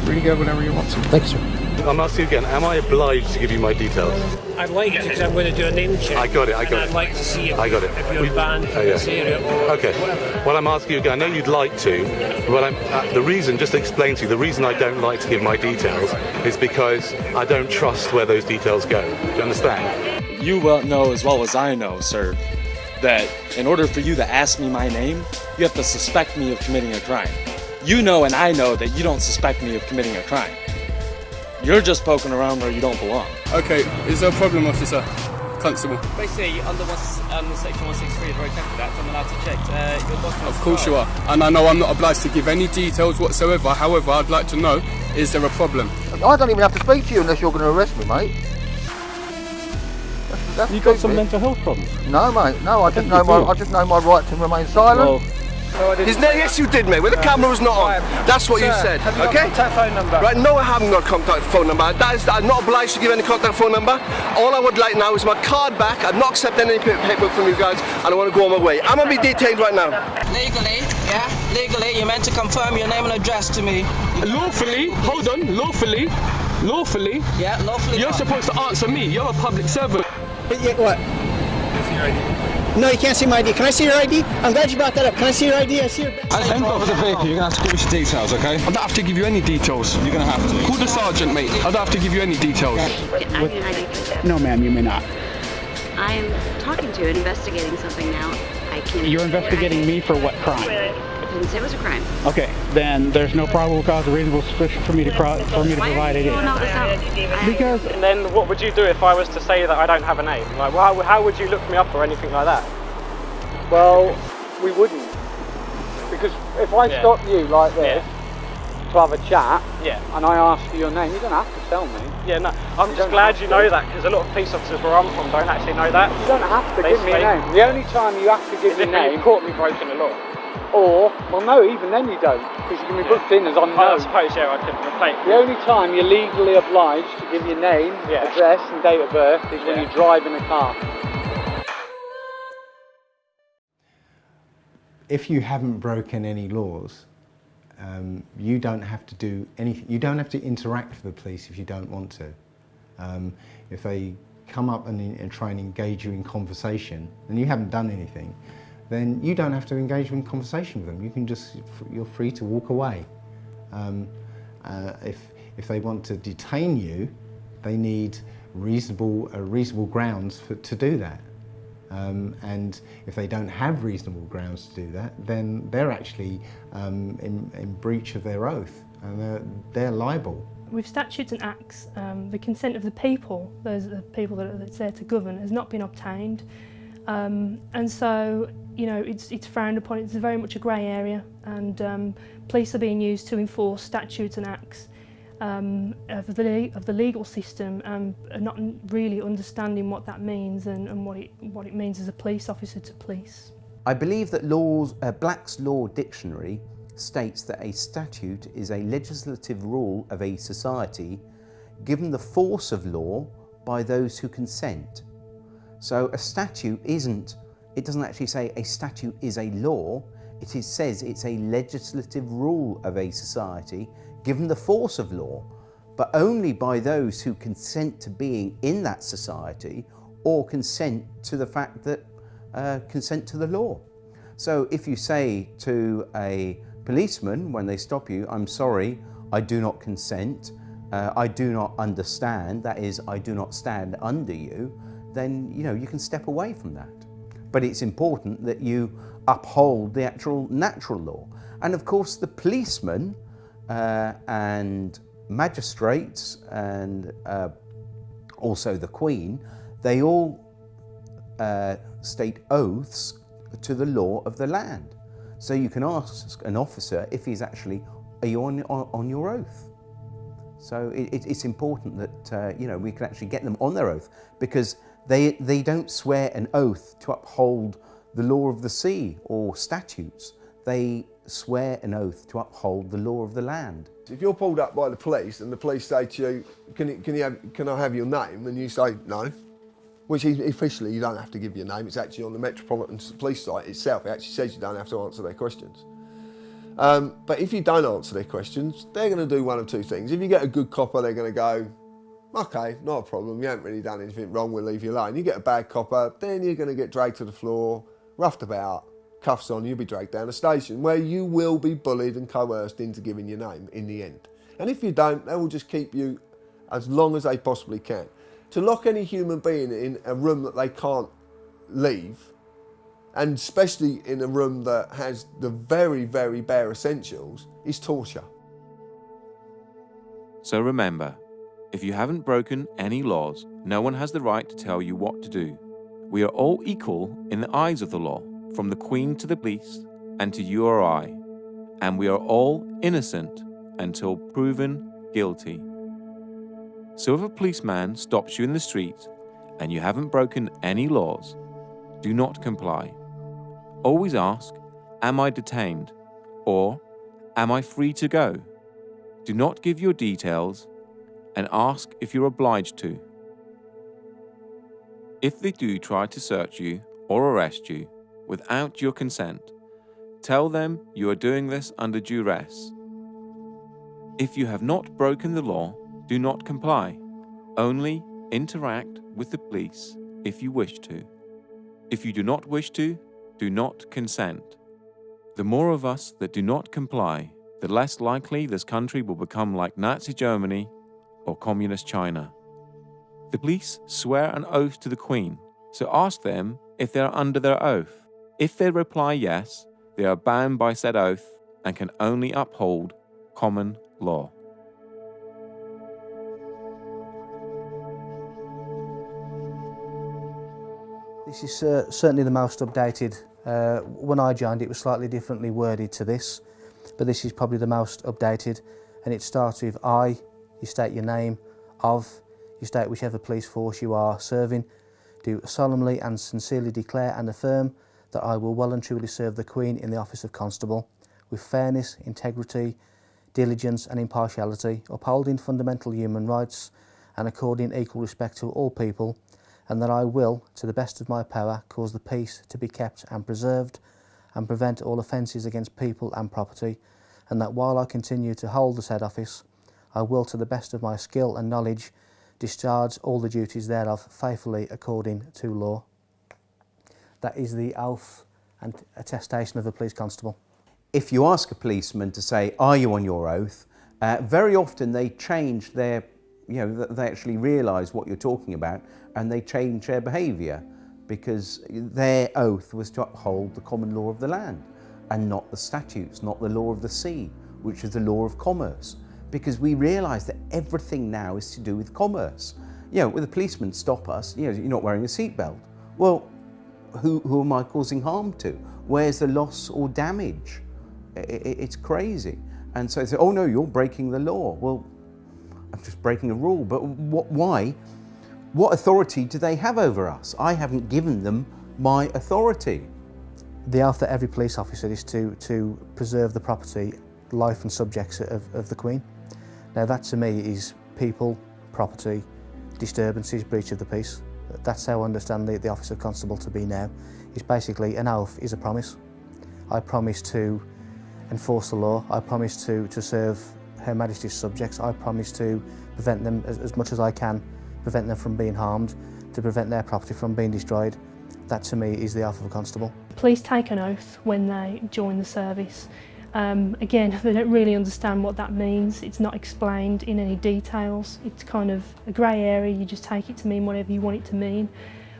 Free to go whenever you want to. Thank you, sir. I'm asking you again, am I obliged to give you my details? I'd like to, because I'm going to do a name check. I got it. I'd like to see if, I got it. if you're banned from this area or okay. whatever. Well, I'm asking you again, I know you'd like to, but the reason, just to explain to you, the reason I don't like to give my details is because I don't trust where those details go. Do you understand? You well know as well as I know, sir, that in order for you to ask me my name, you have to suspect me of committing a crime. You know and I know that you don't suspect me of committing a crime. You're just poking around where you don't belong. Okay, is there a problem, officer? Constable. Basically, under section 163 of the Road Traffic Act, I'm allowed to check your documents. Of course you are. And I know I'm not obliged to give any details whatsoever. However, I'd like to know, is there a problem? I don't even have to speak to you unless you're going to arrest me, mate. You got some mental health problems? No, mate. No, I just know my right to remain silent. Well, No, I didn't. Yes, you did, mate. When the camera was not on. That's what you said. Have you got okay? a contact phone number? Right, no, I haven't got a contact phone number. I'm not obliged to give any contact phone number. All I would like now is my card back. I'm not accepting any paperwork from you guys, and I want to go on my way. I'm going to be detained right now. Legally, yeah? Legally, you're meant to confirm your name and address to me. Lawfully, hold on, lawfully. Yeah, lawfully. You're supposed to answer me. You're a public servant. What? No, you can't see my ID. Can I see your ID? I'm glad you brought that up. Can I see your ID? I see your... Hand over the vehicle. You're going to have to give us your details, okay? I don't have to give you any details. You're going to have to. Call the sergeant, mate. I don't have to give you any details. I need ID, please. No, ma'am, you may not. I am talking to and investigating something now. I can't. You're investigating me for what crime? I didn't say it was a crime. Okay, then there's no probable cause or reasonable suspicion for me to provide ID. All this out. Because and then what would you do if I was to say that I don't have a name? Like, how would you look me up or anything like that? Well, we wouldn't. Because if I stop you like this to have a chat, and I ask for your name, you don't have to tell me. Yeah, no, I'm just glad you know that, because a lot of police officers where I'm from don't actually know that. You don't have to give me a name. The only time you have to give me a name... You've caught me breaking the law. Or, well no, even then you don't, because you can be booked in as unknown. I suppose, I could replace. The only time you're legally obliged to give your name, address and date of birth is when you drive in a car. If you haven't broken any laws, you don't have to do anything. You don't have to interact with the police if you don't want to. If they come up and try and engage you in conversation, and you haven't done anything, then you don't have to engage in conversation with them. You can you're free to walk away. If they want to detain you, they need reasonable grounds to do that. And if they don't have reasonable grounds to do that, then they're actually in breach of their oath, and they're liable. With statutes and acts, the consent of the people, those are the people that's there to govern, has not been obtained. And so, it's frowned upon. It's very much a grey area, and police are being used to enforce statutes and acts of the legal system, and not really understanding what that means and what it means as a police officer to police. I believe that Black's Law Dictionary states that a statute is a legislative rule of a society given the force of law by those who consent. So a statute it doesn't actually say a statute is a law, it says it's a legislative rule of a society given the force of law, but only by those who consent to being in that society or consent to the fact that consent to the law. So if you say to a policeman when they stop you, I'm sorry, I do not consent, I do not understand, that is, I do not stand under you, then you can step away from that. But it's important that you uphold the actual natural law. And of course the policemen and magistrates and also the Queen, they all state oaths to the law of the land. So you can ask an officer if he's actually, are you on your oath? So it's important that we can actually get them on their oath, because they don't swear an oath to uphold the law of the sea or statutes. They swear an oath to uphold the law of the land. If you're pulled up by the police and the police say to you, can I have your name? And you say no, which officially you don't have to give your name. It's actually on the Metropolitan Police site itself. It actually says you don't have to answer their questions. But if you don't answer their questions, they're going to do one of two things. If you get a good copper, they're going to go, okay, not a problem, you haven't really done anything wrong, we'll leave you alone. You get a bad copper, then you're going to get dragged to the floor, roughed about, cuffs on, you'll be dragged down a station where you will be bullied and coerced into giving your name in the end. And if you don't, they will just keep you as long as they possibly can. To lock any human being in a room that they can't leave, and especially in a room that has the very, very bare essentials, is torture. So remember, if you haven't broken any laws, no one has the right to tell you what to do. We are all equal in the eyes of the law, from the Queen to the police and to you or I, and we are all innocent until proven guilty. So if a policeman stops you in the street and you haven't broken any laws, do not comply. Always ask, am I detained? Or, am I free to go? Do not give your details and ask if you're obliged to. If they do try to search you or arrest you without your consent, tell them you are doing this under duress. If you have not broken the law, do not comply. Only interact with the police if you wish to. If you do not wish to, do not consent. The more of us that do not comply, the less likely this country will become like Nazi Germany or Communist China. The police swear an oath to the Queen, so ask them if they are under their oath. If they reply yes, they are bound by said oath and can only uphold common law. This is certainly the most updated. When I joined, it was slightly differently worded to this, but this is probably the most updated, and it starts with I, you state your name, of, you state whichever police force you are serving, do solemnly and sincerely declare and affirm that I will well and truly serve the Queen in the office of Constable, with fairness, integrity, diligence and impartiality, upholding fundamental human rights and according equal respect to all people, and that I will, to the best of my power, cause the peace to be kept and preserved, and prevent all offences against people and property, and that while I continue to hold the said office, I will, to the best of my skill and knowledge, discharge all the duties thereof faithfully according to law. That is the oath and attestation of a police constable. If you ask a policeman to say, are you on your oath, very often they change their, they actually realise what you're talking about and they change their behaviour because their oath was to uphold the common law of the land and not the statutes, not the law of the sea, which is the law of commerce. Because we realise that everything now is to do with commerce. When the policemen stop us, you're not wearing a seatbelt. Well, who am I causing harm to? Where's the loss or damage? It's crazy. And so they say, oh no, you're breaking the law. Well, I'm just breaking a rule, but why? What authority do they have over us? I haven't given them my authority. The oath that every police officer is to preserve the property, life and subjects of the Queen. Now that to me is people, property, disturbances, breach of the peace. That's how I understand the office of constable to be now. It's basically an oath is a promise. I promise to enforce the law. I promise to serve Her Majesty's subjects. I promise to prevent them as much as I can, prevent them from being harmed, to prevent their property from being destroyed. That to me is the oath of a constable. Police take an oath when they join the service. Again, they don't really understand what that means. It's not explained in any details. It's kind of a grey area. You just take it to mean whatever you want it to mean.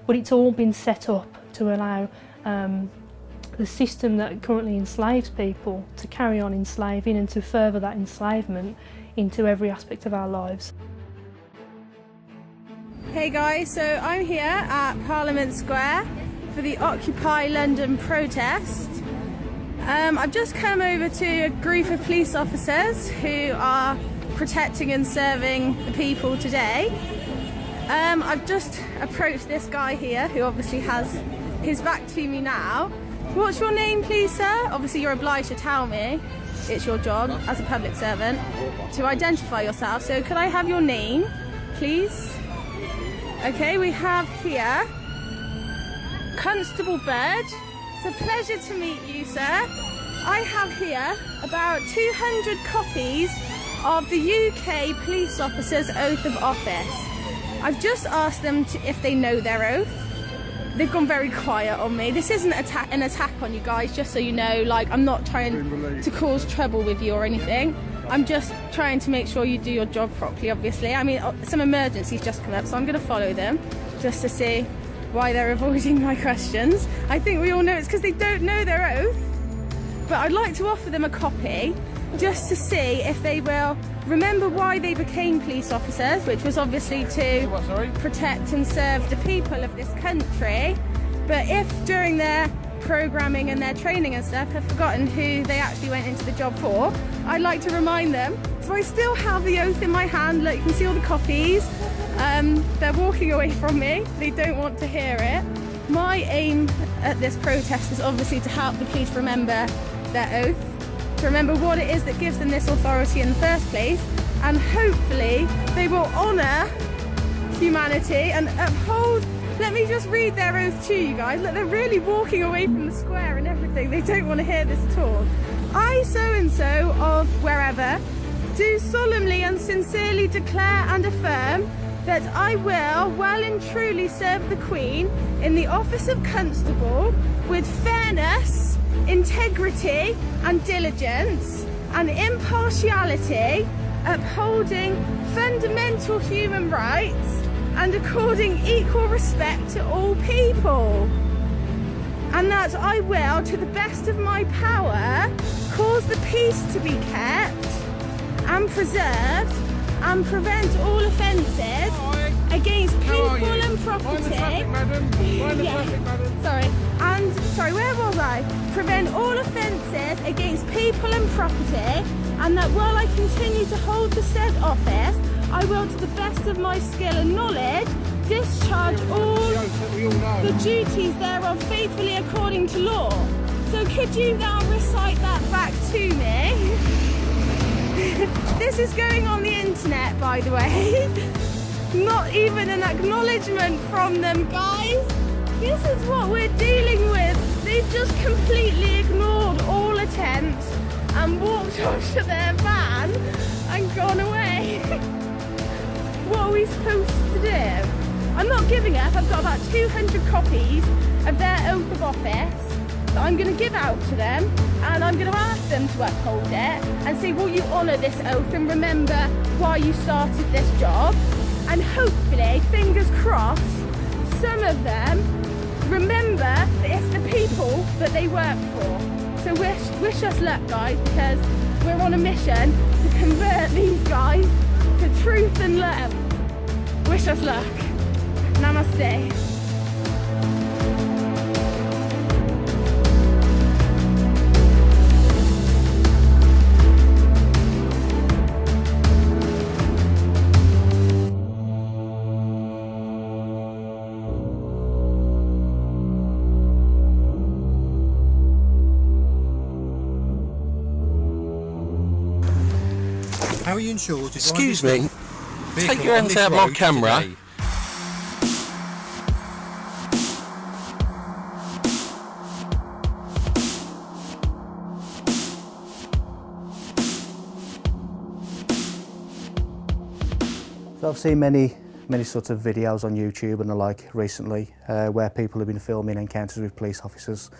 But it's all been set up to allow the system that currently enslaves people to carry on enslaving and to further that enslavement into every aspect of our lives. Hey guys, so I'm here at Parliament Square for the Occupy London protest. I've just come over to a group of police officers who are protecting and serving the people today. I've just approached this guy here who obviously has his back to me now. What's your name please, sir? Obviously you're obliged to tell me. It's your job as a public servant to identify yourself. So could I have your name, please? Okay, we have here Constable Bird. It's a pleasure to meet you, sir. I have here about 200 copies of the UK police officer's oath of office. I've just asked them if they know their oath. They've gone very quiet on me. This isn't an attack on you guys, just so you know. Like, I'm not trying to cause trouble with you or anything. I'm just trying to make sure you do your job properly, obviously. I mean, some emergencies just come up, so I'm going to follow them just to see why they're avoiding my questions. I think we all know it's because they don't know their oath. But I'd like to offer them a copy just to see if they will remember why they became police officers, which was obviously to protect and serve the people of this country. But if during their programming and their training and stuff have forgotten who they actually went into the job for, I'd like to remind them. So I still have the oath in my hand. Look, you can see all the copies. They're walking away from me. They don't want to hear it. My aim at this protest is obviously to help the police remember their oath, to remember what it is that gives them this authority in the first place, and hopefully they will honour humanity and uphold. Let me just read their oath to you guys. Look, they're really walking away from the square and everything. They don't want to hear this at all. I, so-and-so of wherever, do solemnly and sincerely declare and affirm that I will well and truly serve the Queen in the office of Constable with fairness, integrity and diligence and impartiality, upholding fundamental human rights and according equal respect to all people. And that I will, to the best of my power, cause the peace to be kept and preserved and prevent all offences against people and property. Sorry, where was I? Prevent all offences against people and property, and that while I continue to hold the said office, I will, to the best of my skill and knowledge, discharge all the duties thereof faithfully according to law. So could you now recite that back to me? This is going on the internet, by the way. Not even an acknowledgement from them, guys. This is what we're dealing with. They've just completely ignored all attempts and walked off to their van and gone away. What are we supposed to do? I'm not giving up. I've got about 200 copies of their oath of office that I'm going to give out to them, and I'm going to ask them to uphold it and say, will you honour this oath and remember why you started this job? And hopefully, fingers crossed, some of them remember that it's the people that they work for. So wish us luck, guys, because we're on a mission to convert these guys to truth and love. Wish us luck. Namaste. How are you insured? Excuse me, take your hands out of my camera. Today. So I've seen many sorts of videos on YouTube and the like recently where people have been filming encounters with police officers,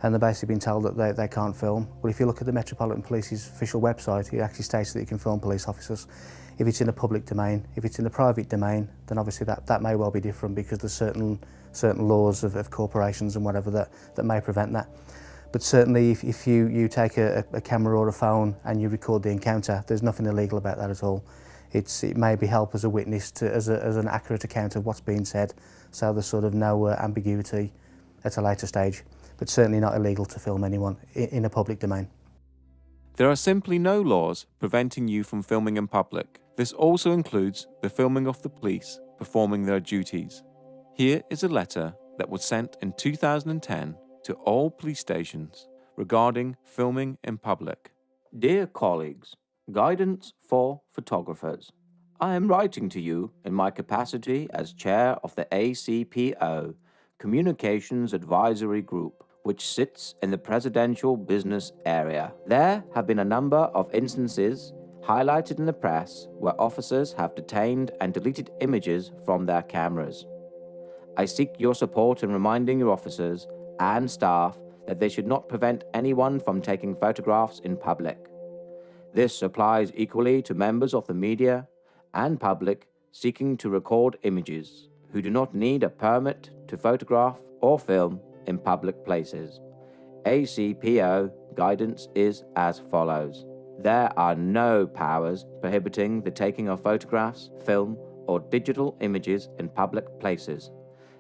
and they've basically been told that they can't film. Well, if you look at the Metropolitan Police's official website, it actually states that you can film police officers. If it's in a public domain, if it's in the private domain, then obviously that may well be different, because there's certain laws of corporations and whatever that may prevent that. But certainly if you take a camera or a phone and you record the encounter, there's nothing illegal about that at all. It maybe help as a witness as an accurate account of what's being said, so there's sort of no ambiguity at a later stage. But certainly not illegal to film anyone in a public domain. There are simply no laws preventing you from filming in public. This also includes the filming of the police performing their duties. Here is a letter that was sent in 2010 to all police stations regarding filming in public. Dear colleagues, guidance for photographers. I am writing to you in my capacity as chair of the ACPO, Communications Advisory Group, which sits in the presidential business area. There have been a number of instances highlighted in the press where officers have detained and deleted images from their cameras. I seek your support in reminding your officers and staff that they should not prevent anyone from taking photographs in public. This applies equally to members of the media and public seeking to record images who do not need a permit to photograph or film in public places. ACPO guidance is as follows. There are no powers prohibiting the taking of photographs, film, or digital images in public places.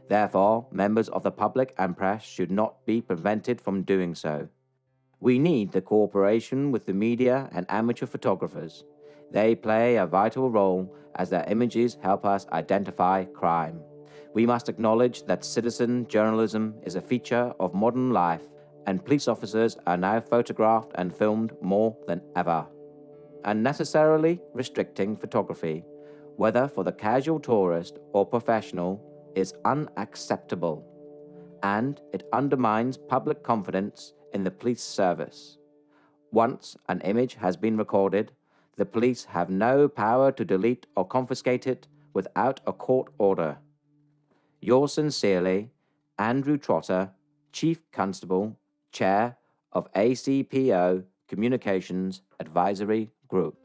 Therefore, members of the public and press should not be prevented from doing so. We need the cooperation with the media and amateur photographers. They play a vital role as their images help us identify crime. We must acknowledge that citizen journalism is a feature of modern life, and police officers are now photographed and filmed more than ever. Unnecessarily restricting photography, whether for the casual tourist or professional, is unacceptable, and it undermines public confidence in the police service. Once an image has been recorded, the police have no power to delete or confiscate it without a court order. Yours sincerely, Andrew Trotter, Chief Constable, Chair of ACPO Communications Advisory Group.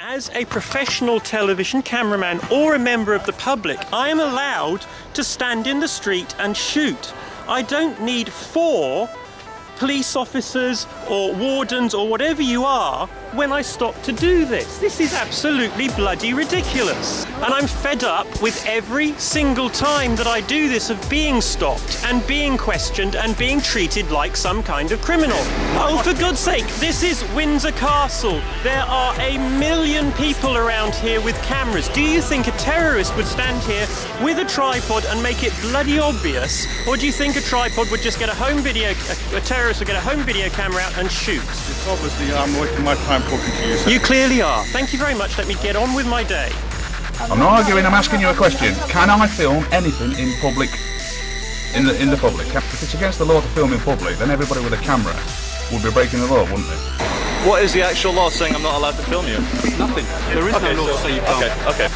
As a professional television cameraman or a member of the public, I am allowed to stand in the street and shoot. I don't need 4 police officers or wardens or whatever you are when I stop to do this. This is absolutely bloody ridiculous. And I'm fed up with every single time that I do this of being stopped and being questioned and being treated like some kind of criminal. Oh, for God's sake, this is Windsor Castle. There are 1 million people around here with cameras. Do you think a terrorist would stand here with a tripod and make it bloody obvious? Or do you think a tripod would just get a terrorist would get a home video camera out and shoot? It's obviously I'm wasting my time talking to you, sir. You clearly are. Thank you very much. Let me get on with my day. I'm not arguing, I'm asking you a question. Can I film anything in public, in the public? If it's against the law to film in public, then everybody with a camera would be breaking the law, wouldn't they? What is the actual law saying I'm not allowed to film you? Nothing. There is no law to say you can't. Okay.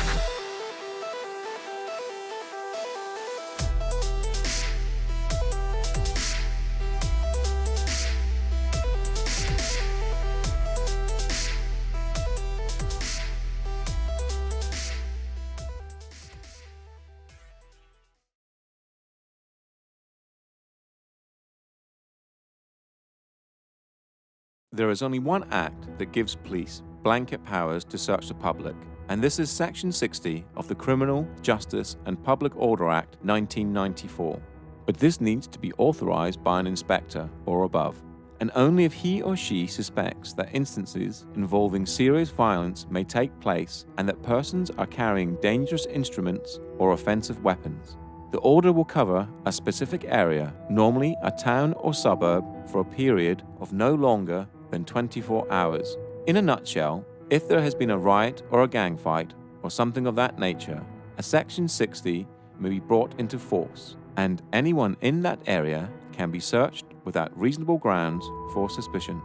There is only one act that gives police blanket powers to search the public, and this is Section 60 of the Criminal Justice and Public Order Act 1994. But this needs to be authorized by an inspector or above, and only if he or she suspects that instances involving serious violence may take place and that persons are carrying dangerous instruments or offensive weapons. The order will cover a specific area, normally a town or suburb, for a period of no longer than 24 hours. In a nutshell, if there has been a riot or a gang fight or something of that nature, a Section 60 may be brought into force, and anyone in that area can be searched without reasonable grounds for suspicion.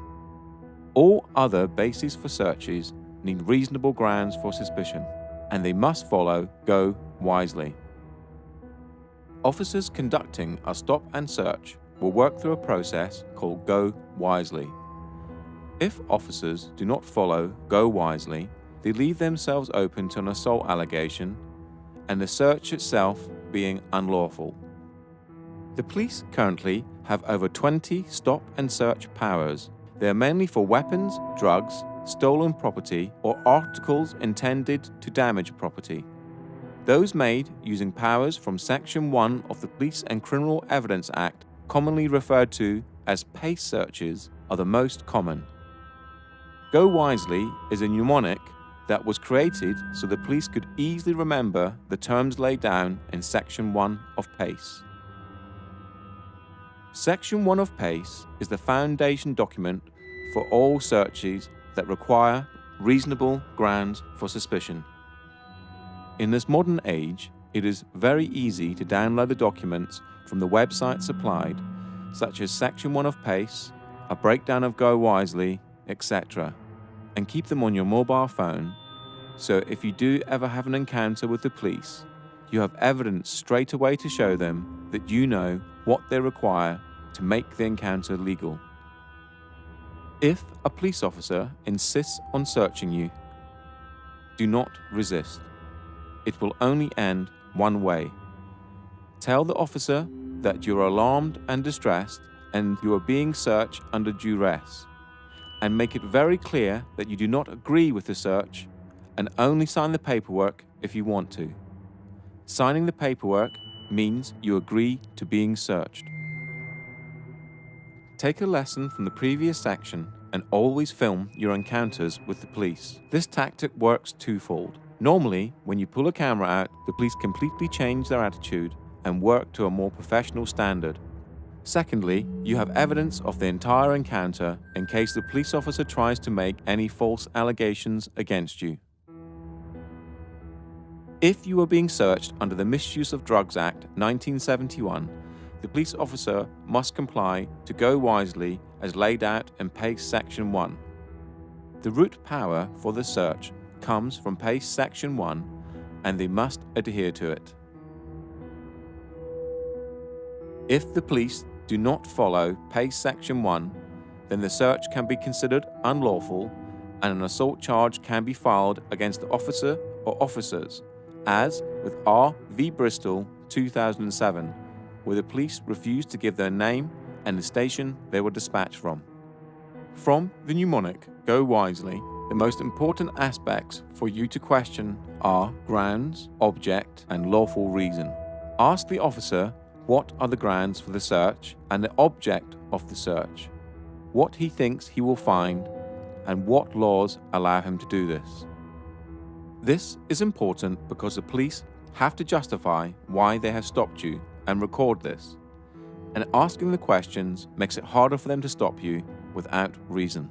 All other bases for searches need reasonable grounds for suspicion, and they must follow Go Wisely. Officers conducting a stop and search will work through a process called Go Wisely. If officers do not follow Go Wisely, they leave themselves open to an assault allegation and the search itself being unlawful. The police currently have over 20 stop and search powers. They are mainly for weapons, drugs, stolen property, or articles intended to damage property. Those made using powers from Section 1 of the Police and Criminal Evidence Act, commonly referred to as PACE searches, are the most common. Go Wisely is a mnemonic that was created so the police could easily remember the terms laid down in Section 1 of PACE. Section 1 of PACE is the foundation document for all searches that require reasonable grounds for suspicion. In this modern age, it is very easy to download the documents from the website supplied, such as Section 1 of PACE, a breakdown of Go Wisely, etc., and keep them on your mobile phone, so if you do ever have an encounter with the police, you have evidence straight away to show them that you know what they require to make the encounter legal. If a police officer insists on searching you, do not resist. It will only end one way. Tell the officer that you are alarmed and distressed and you are being searched under duress, and make it very clear that you do not agree with the search and only sign the paperwork if you want to. Signing the paperwork means you agree to being searched. Take a lesson from the previous section and always film your encounters with the police. This tactic works twofold. Normally, when you pull a camera out, the police completely change their attitude and work to a more professional standard. Secondly, you have evidence of the entire encounter in case the police officer tries to make any false allegations against you. If you are being searched under the Misuse of Drugs Act 1971, the police officer must comply to go wisely as laid out in PACE Section 1. The root power for the search comes from PACE Section 1 and they must adhere to it. If the police do not follow PACE Section 1, then the search can be considered unlawful and an assault charge can be filed against the officer or officers, as with R v Bristol 2007, where the police refused to give their name and the station they were dispatched from. From the mnemonic, go wisely, the most important aspects for you to question are grounds, object, and lawful reason. Ask the officer what are the grounds for the search and the object of the search, what he thinks he will find, and what laws allow him to do this. This is important because the police have to justify why they have stopped you and record this, and asking the questions makes it harder for them to stop you without reason.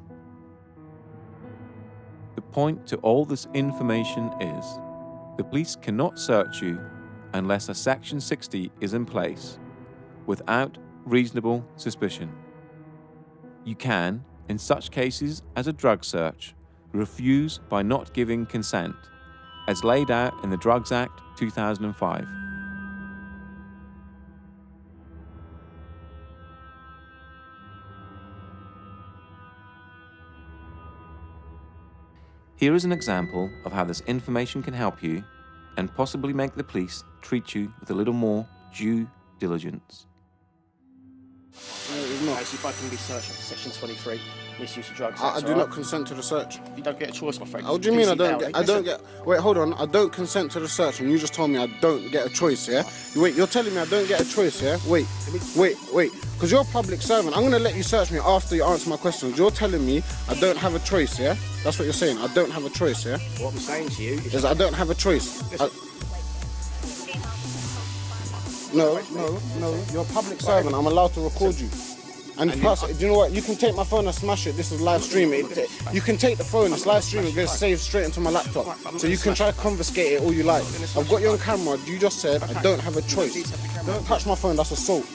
The point to all this information is, the police cannot search you unless a Section 60 is in place, without reasonable suspicion. You can, in such cases as a drug search, refuse by not giving consent, as laid out in the Drugs Act 2005. Here is an example of how this information can help you and possibly make the police treat you with a little more due diligence. If I can be searched under Section 23, misuse of drugs. I do not consent to the search. You don't get a choice, my friend. What do you mean I don't get? Wait, hold on. I don't consent to the search, and you just told me I don't get a choice, yeah? Wait, you're telling me I don't get a choice, yeah? Wait. Because you're a public servant. I'm going to let you search me after you answer my questions. You're telling me I don't have a choice, yeah? That's what you're saying. I don't have a choice, yeah? What I'm saying to you is I don't have a choice. No. You're a public servant. I'm allowed to record you. And plus, do you know what? You can take my phone and smash it. This is live streaming. You can take the phone, it's live streaming, it's saved straight into my laptop. So you can try to confiscate it all you like. I've got you on camera. You just said I don't have a choice. Don't touch my phone, that's assault.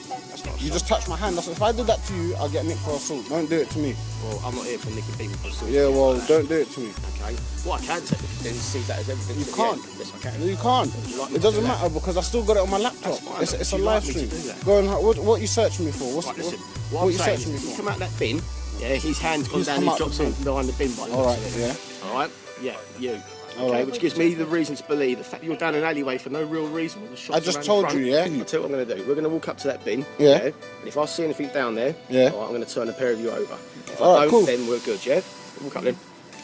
You just touch my hand. If I did that to you, I'll get nicked for assault. Don't do it to me. Well, I'm not here for nicking people for assault. Yeah, well, don't do it to me. Okay. What I can technically do is see that as evidence. You can't. Yes, I can. No, you can't. It doesn't matter because I still got it on my laptop. It's a live stream. Go on, what you searching me for? What you searching me for? You come out that bin, yeah, his hand's gone down, he drops something behind the bin by the Alright, yeah. Alright? Yeah, you. Okay, which gives me the reason to believe the fact you're down an alleyway for no real reason. I just told you, yeah? I'll tell you what I'm going to do. We're going to walk up to that bin, yeah? And if I see anything down there, yeah, I'm going to turn a pair of you over. If I don't, cool. Then we're good, yeah? Walk up then.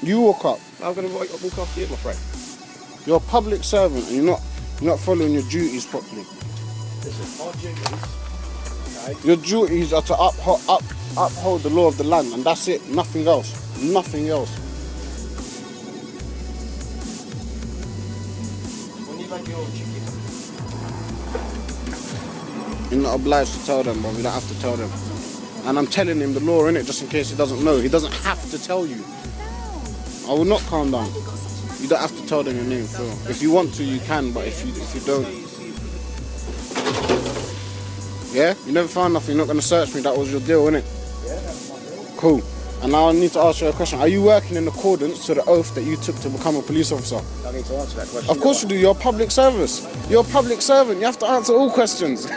You walk up. I'm going to walk after you, my friend. You're a public servant and you're not following your duties properly. Listen, our duties, okay? Your duties are to uphold the law of the land, and that's it. Nothing else. Nothing else. You're not obliged to tell them, but we don't have to tell them. And I'm telling him the law, innit, just in case he doesn't know. He doesn't have to tell you. I will not calm down. You don't have to tell them your name, Phil. If you want to, you can, but if you don't... Yeah? You never found nothing, you're not going to search me, that was your deal, innit? Yeah, that's my deal. Cool. And now I need to ask you a question. Are you working in accordance to the oath that you took to become a police officer? I need to answer that question. Of course you do. You're a public service. You're a public servant. You have to answer all questions.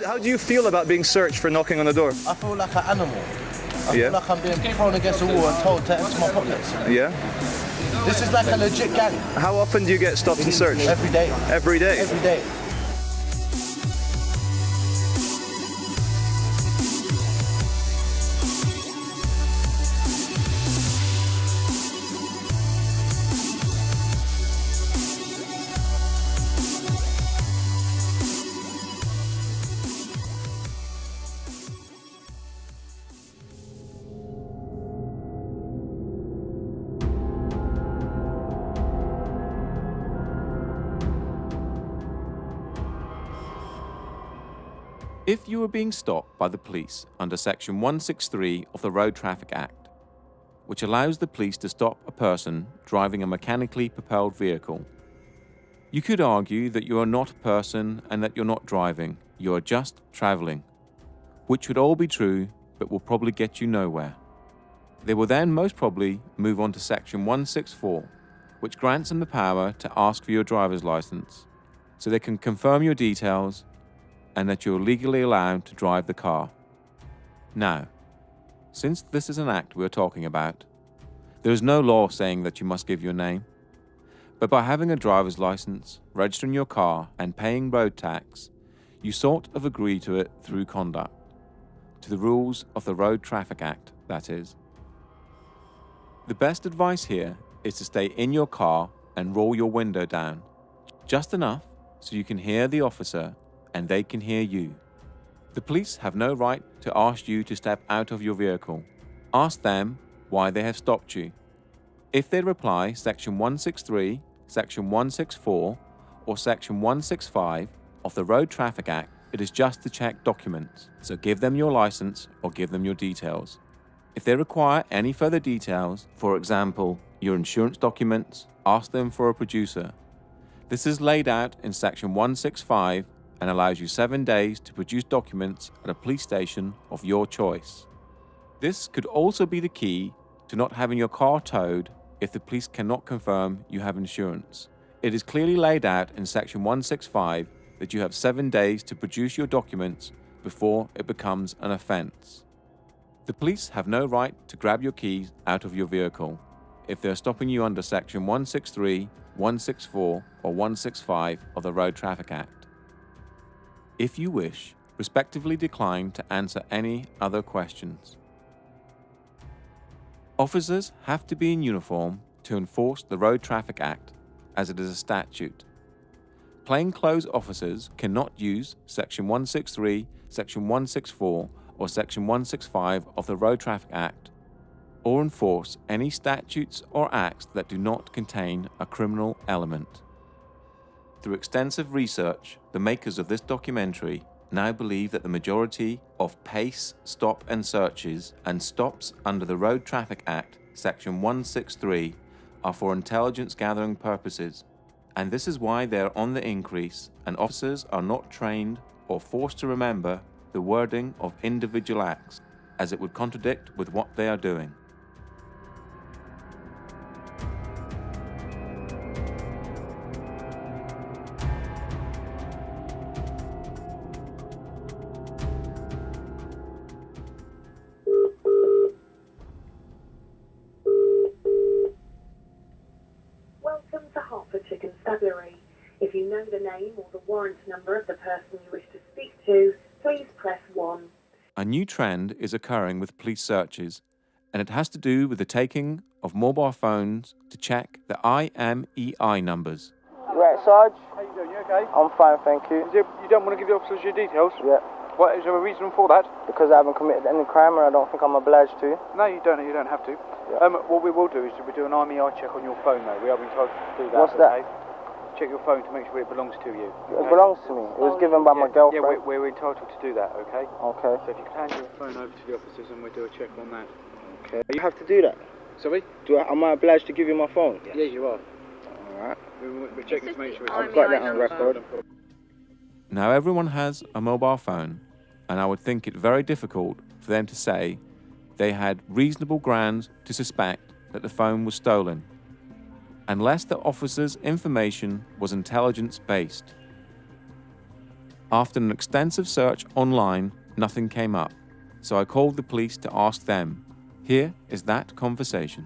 How do you feel about being searched for knocking on the door? I feel like an animal. I feel like I'm being thrown against the wall and told to empty my pockets. Yeah? This is like a legit gang. How often do you get stopped and searched? Every day. Every day? Every day. If you are being stopped by the police under Section 163 of the Road Traffic Act, which allows the police to stop a person driving a mechanically propelled vehicle, you could argue that you are not a person and that you're not driving, you are just travelling, which would all be true but will probably get you nowhere. They will then most probably move on to Section 164, which grants them the power to ask for your driver's licence, so they can confirm your details and that you're legally allowed to drive the car. Now, since this is an act we're talking about, there is no law saying that you must give your name, but by having a driver's licence, registering your car and paying road tax, you sort of agree to it through conduct, to the rules of the Road Traffic Act, that is. The best advice here is to stay in your car and roll your window down, just enough so you can hear the officer and they can hear you. The police have no right to ask you to step out of your vehicle. Ask them why they have stopped you. If they reply Section 163, Section 164, or Section 165 of the Road Traffic Act, it is just to check documents, so give them your license or give them your details. If they require any further details, for example, your insurance documents, ask them for a producer. This is laid out in Section 165 and allows you 7 days to produce documents at a police station of your choice. This could also be the key to not having your car towed if the police cannot confirm you have insurance. It is clearly laid out in Section 165 that you have 7 days to produce your documents before it becomes an offence. The police have no right to grab your keys out of your vehicle if they are stopping you under Section 163, 164 or 165 of the Road Traffic Act. If you wish, respectively decline to answer any other questions. Officers have to be in uniform to enforce the Road Traffic Act, as it is a statute. Plainclothes officers cannot use Section 163, Section 164 or Section 165 of the Road Traffic Act, or enforce any statutes or acts that do not contain a criminal element. Through extensive research, the makers of this documentary now believe that the majority of PACE stop and searches and stops under the Road Traffic Act, Section 163, are for intelligence gathering purposes, and this is why they are on the increase and officers are not trained or forced to remember the wording of individual acts, as it would contradict with what they are doing. If you know the name or the warrant number of the person you wish to speak to, please press 1. A new trend is occurring with police searches, and it has to do with the taking of mobile phones to check the IMEI numbers. You right, Sarge? How you doing? You okay? I'm fine, thank you. You don't want to give the officers your details? Yeah. What, is there a reason for that? Because I haven't committed any crime and I don't think I'm obliged to. No, you don't have to. Yeah. What we will do is we do an IMEI check on your phone, though. We are being told to do that. What's that? Okay? Check your phone to make sure it belongs to you. It belongs to me. It was given by my girlfriend. Yeah, we're entitled to do that, okay? Okay. So if you can hand your phone over to the officers and we'll do a check on that. Okay. You have to do that? Sorry? Am I obliged to give you my phone? Yes, you are. Alright. We're checking to make sure it's... I've got that on record. Now everyone has a mobile phone, and I would think it very difficult for them to say they had reasonable grounds to suspect that the phone was stolen, unless the officer's information was intelligence-based. After an extensive search online, nothing came up, so I called the police to ask them. Here is that conversation.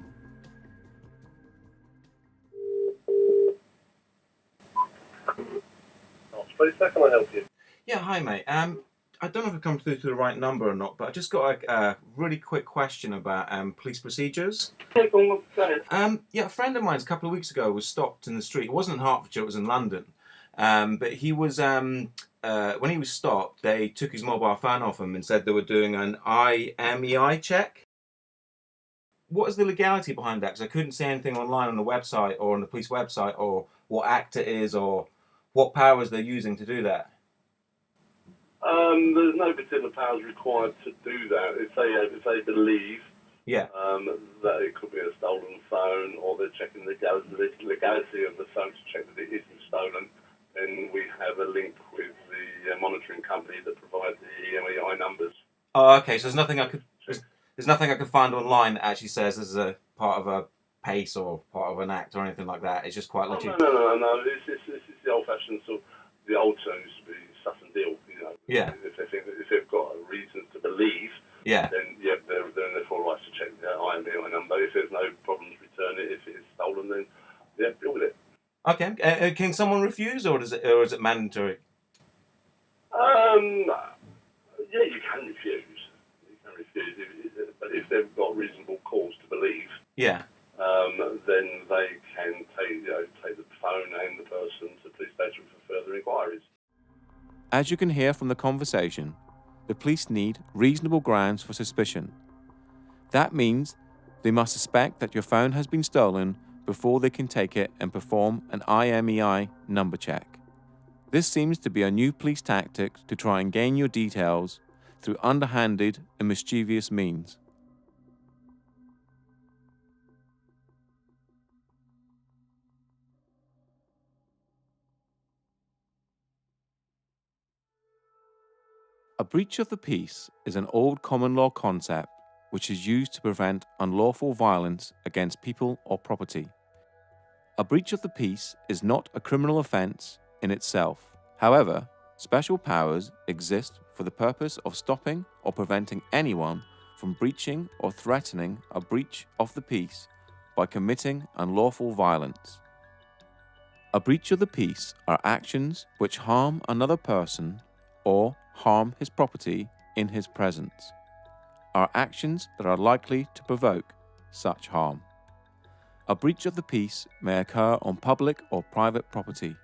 How can I help you? Yeah, hi mate. I don't know if I've come through to the right number or not, but I just got a really quick question about police procedures. Yeah, a friend of mine a couple of weeks ago was stopped in the street. It wasn't in Hertfordshire, it was in London. But he was, when he was stopped, they took his mobile phone off him and said they were doing an IMEI check. What is the legality behind that? Because I couldn't see anything online on the website or on the police website or what act it is or what powers they're using to do that. There's no particular powers required to do that. If they believe that it could be a stolen phone, or they're checking the legality of the phone to check that it isn't stolen, then we have a link with the monitoring company that provides the EMEI numbers. Oh, okay. So there's nothing I could find online that actually says this is a part of a pace or part of an act or anything like that. It's just quite legit. No. This is the old-fashioned sort. The old term used to be suss and deal. You know. Yeah. If they've got a reason to believe. Yeah. Then they're in their full rights to check the IMEI number. If there's no problems, return it. If it's stolen, then deal with it. Okay. Can someone refuse, or is it mandatory? Yeah, you can refuse. But if they've got reasonable cause to believe, then they can take the phone and the person to the police station for further inquiries. As you can hear from the conversation, the police need reasonable grounds for suspicion. That means they must suspect that your phone has been stolen before they can take it and perform an IMEI number check. This seems to be a new police tactic to try and gain your details through underhanded and mischievous means. A breach of the peace is an old common law concept which is used to prevent unlawful violence against people or property. A breach of the peace is not a criminal offence in itself. However, special powers exist for the purpose of stopping or preventing anyone from breaching or threatening a breach of the peace by committing unlawful violence. A breach of the peace are actions which harm another person or harm his property in his presence, are actions that are likely to provoke such harm. A breach of the peace may occur on public or private property.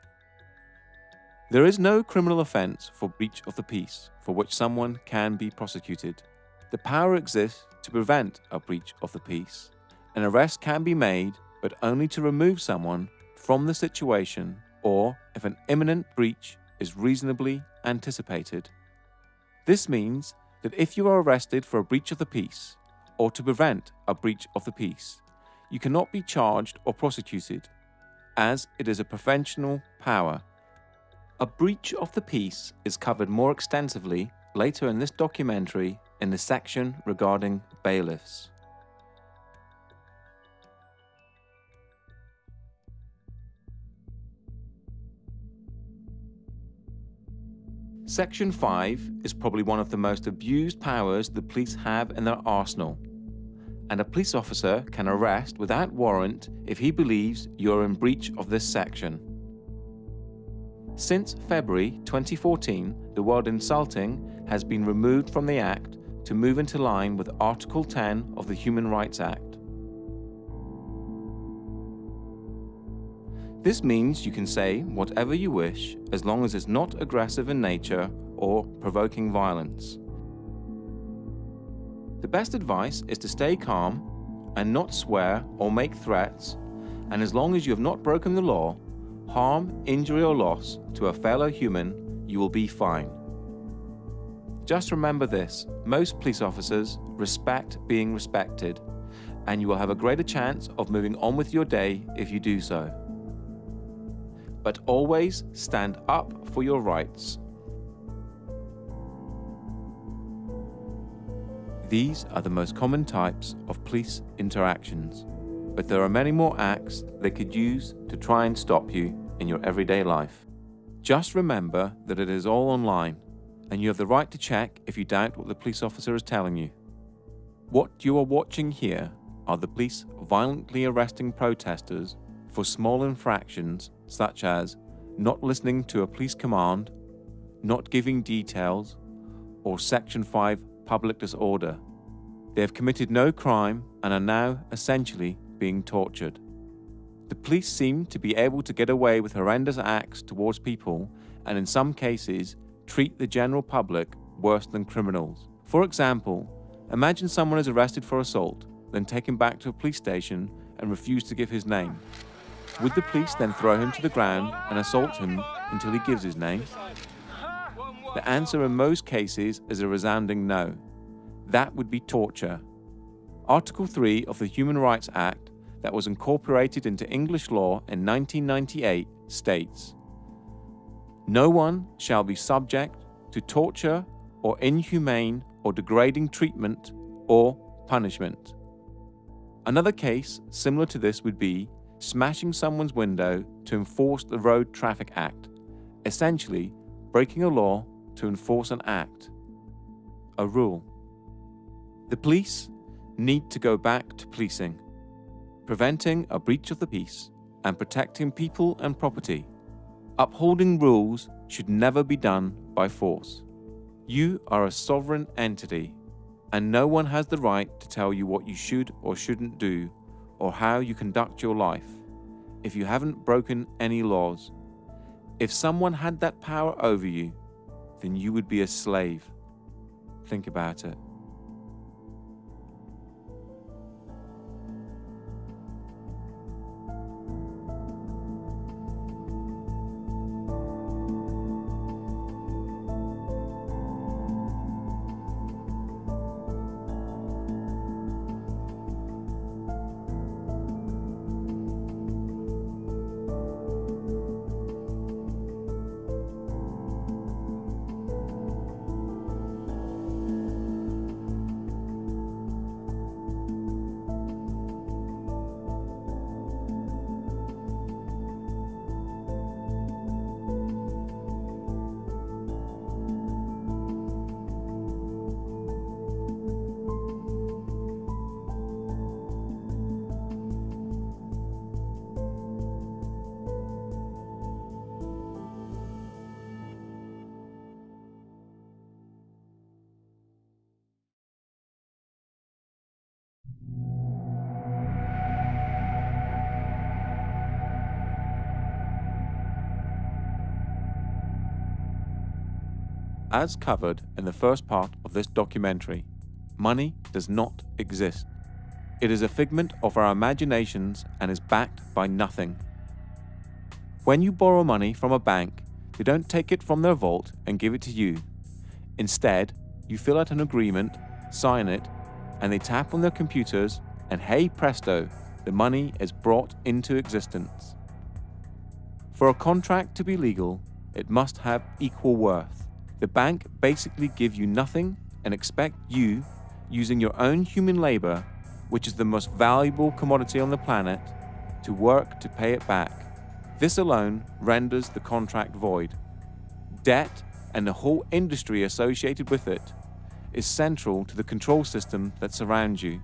There is no criminal offence for breach of the peace for which someone can be prosecuted. The power exists to prevent a breach of the peace. An arrest can be made, but only to remove someone from the situation or if an imminent breach is reasonably anticipated. This means that if you are arrested for a breach of the peace, or to prevent a breach of the peace, you cannot be charged or prosecuted, as it is a preventional power. A breach of the peace is covered more extensively later in this documentary in the section regarding bailiffs. Section 5 is probably one of the most abused powers the police have in their arsenal, and a police officer can arrest without warrant if he believes you're in breach of this section. Since February 2014, the word insulting has been removed from the Act to move into line with Article 10 of the Human Rights Act. This means you can say whatever you wish as long as it's not aggressive in nature or provoking violence. The best advice is to stay calm and not swear or make threats, and as long as you have not broken the law, harm, injury or loss to a fellow human, you will be fine. Just remember this: most police officers respect being respected, and you will have a greater chance of moving on with your day if you do so. But always stand up for your rights. These are the most common types of police interactions, but there are many more acts they could use to try and stop you in your everyday life. Just remember that it is all online, and you have the right to check if you doubt what the police officer is telling you. What you are watching here are the police violently arresting protesters for small infractions such as not listening to a police command, not giving details, or Section 5 public disorder. They have committed no crime and are now essentially being tortured. The police seem to be able to get away with horrendous acts towards people and in some cases treat the general public worse than criminals. For example, imagine someone is arrested for assault, then taken back to a police station and refused to give his name. Would the police then throw him to the ground and assault him until he gives his name? The answer in most cases is a resounding no. That would be torture. Article 3 of the Human Rights Act, that was incorporated into English law in 1998, states, "No one shall be subject to torture or inhumane or degrading treatment or punishment." Another case similar to this would be smashing someone's window to enforce the Road Traffic Act, essentially breaking a law to enforce an act, a rule. The police need to go back to policing, preventing a breach of the peace and protecting people and property. Upholding rules should never be done by force. You are a sovereign entity, and no one has the right to tell you what you should or shouldn't do or how you conduct your life if you haven't broken any laws. If someone had that power over you, then you would be a slave. Think about it. As covered in the first part of this documentary, money does not exist. It is a figment of our imaginations and is backed by nothing. When you borrow money from a bank, they don't take it from their vault and give it to you. Instead, you fill out an agreement, sign it, and they tap on their computers, and hey presto, the money is brought into existence. For a contract to be legal, it must have equal worth. The bank basically give you nothing and expect you, using your own human labor, which is the most valuable commodity on the planet, to work to pay it back. This alone renders the contract void. Debt, and the whole industry associated with it, is central to the control system that surrounds you.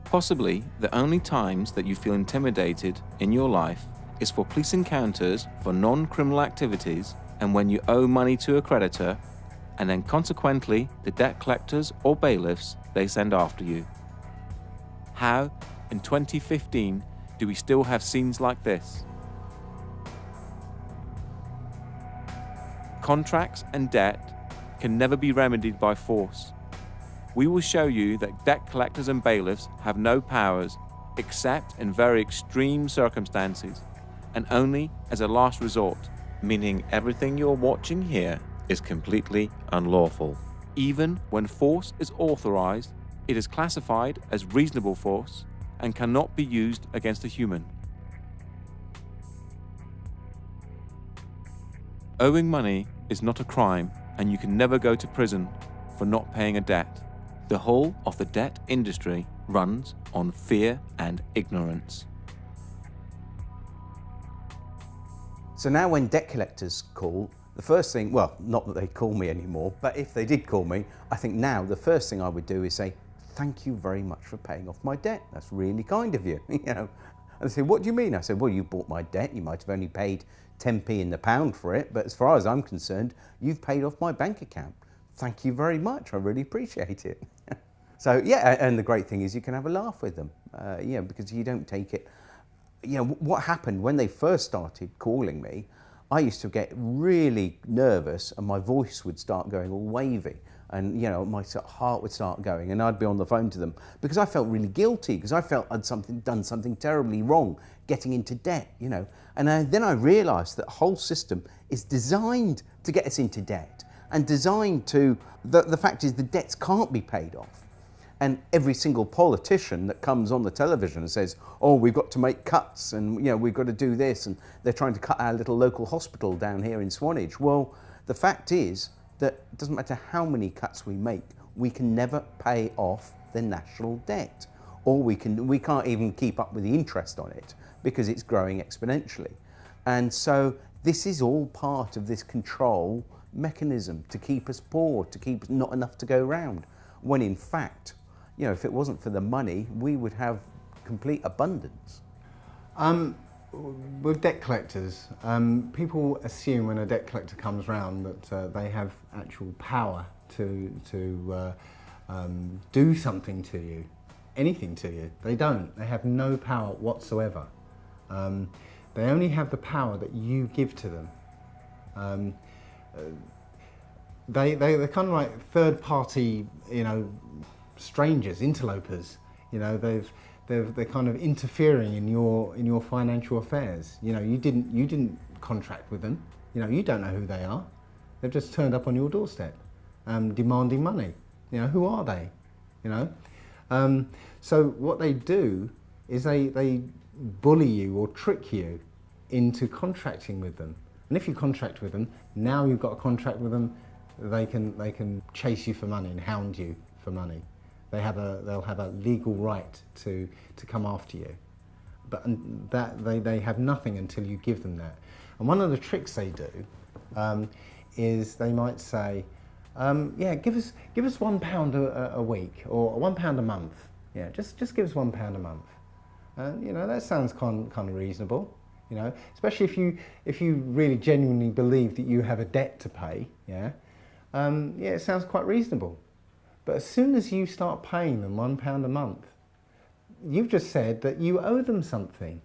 Possibly the only times that you feel intimidated in your life is for police encounters for non-criminal activities and when you owe money to a creditor, and then consequently the debt collectors or bailiffs they send after you. How, in 2015, do we still have scenes like this? Contracts and debt can never be remedied by force. We will show you that debt collectors and bailiffs have no powers except in very extreme circumstances, and only as a last resort, meaning everything you're watching here is completely unlawful. Even when force is authorized, it is classified as reasonable force and cannot be used against a human. Owing money is not a crime, and you can never go to prison for not paying a debt. The whole of the debt industry runs on fear and ignorance. So now when debt collectors call, the first thing, well, not that they call me anymore, but if they did call me, I think now the first thing I would do is say, thank you very much for paying off my debt. That's really kind of you. And they say, what do you mean? I said, well, you bought my debt. You might have only paid 10p in the pound for it, but as far as I'm concerned, you've paid off my bank account. Thank you very much. I really appreciate it. So yeah, and the great thing is you can have a laugh with them, because you don't take it. What happened when they first started calling me, I used to get really nervous and my voice would start going all wavy. And, you know, my heart would start going, and I'd be on the phone to them because I felt really guilty, because I felt I'd done something terribly wrong, getting into debt, you know. And then I realised that the whole system is designed to get us into debt, and designed to, the fact is the debts can't be paid off. And every single politician that comes on the television and says, oh, we've got to make cuts, and, you know, we've got to do this, and they're trying to cut our little local hospital down here in Swanage. Well, the fact is that it doesn't matter how many cuts we make, we can never pay off the national debt. Or we can't even keep up with the interest on it because it's growing exponentially. And so this is all part of this control mechanism to keep us poor, to keep not enough to go round. When in fact, you know, if it wasn't for the money, we would have complete abundance. With debt collectors, people assume when a debt collector comes round that they have actual power to do something to you, anything to you. They don't. They have no power whatsoever. They only have the power that you give to them. They're kind of like third-party, you know, strangers, interlopers. You know, they're kind of interfering in your financial affairs. You know, you didn't contract with them. You know, you don't know who they are. They've just turned up on your doorstep, demanding money. You know, who are they? You know, so what they do is they bully you or trick you into contracting with them. And if you contract with them, now you've got a contract with them, they can chase you for money and hound you for money. They'll have a legal right to come after you, but that they have nothing until you give them that. And one of the tricks they do is they might say, yeah, give us £1 a week or £1 a month. Yeah, just give us £1 a month. And you know, that sounds kind of reasonable. You know, especially if you really genuinely believe that you have a debt to pay. Yeah, yeah, it sounds quite reasonable. But as soon as you start paying them £1 a month, you've just said that you owe them something.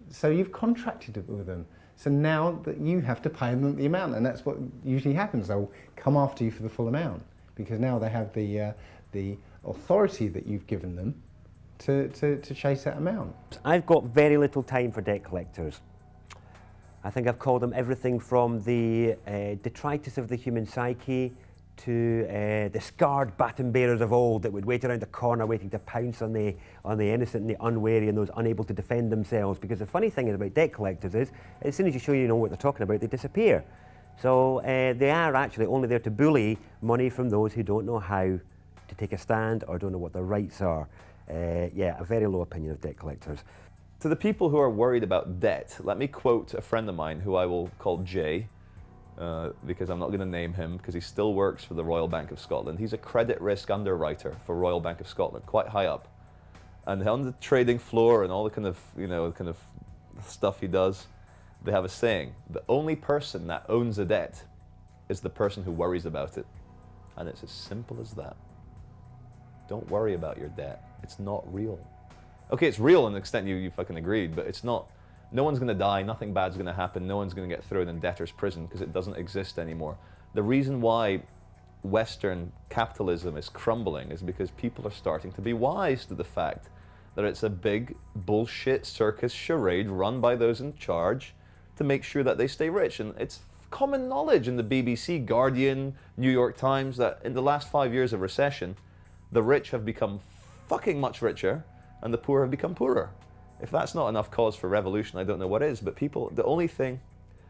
So you've contracted it with them. So now that you have to pay them the amount, and that's what usually happens. They'll come after you for the full amount because now they have the authority that you've given them to chase that amount. I've got very little time for debt collectors. I think I've called them everything from the detritus of the human psyche to the scarred baton bearers of old that would wait around the corner waiting to pounce on the innocent and the unwary and those unable to defend themselves. Because the funny thing about debt collectors is, as soon as you show you know what they're talking about, they disappear. So they are actually only there to bully money from those who don't know how to take a stand or don't know what their rights are. Yeah, a very low opinion of debt collectors. To the people who are worried about debt, let me quote a friend of mine who I will call Jay, because I'm not going to name him because he still works for the Royal Bank of Scotland. He's a credit risk underwriter for Royal Bank of Scotland, quite high up. And on the trading floor and all the kind of stuff he does, they have a saying: the only person that owns a debt is the person who worries about it. And it's as simple as that. Don't worry about your debt. It's not real. Okay, it's real in the extent you fucking agreed, but it's not. No one's going to die, nothing bad's going to happen, no one's going to get thrown in debtor's prison because it doesn't exist anymore. The reason why Western capitalism is crumbling is because people are starting to be wise to the fact that it's a big bullshit circus charade run by those in charge to make sure that they stay rich. And it's common knowledge in the BBC, Guardian, New York Times that in the last 5 years of recession, the rich have become fucking much richer and the poor have become poorer. If that's not enough cause for revolution, I don't know what is. But people, the only thing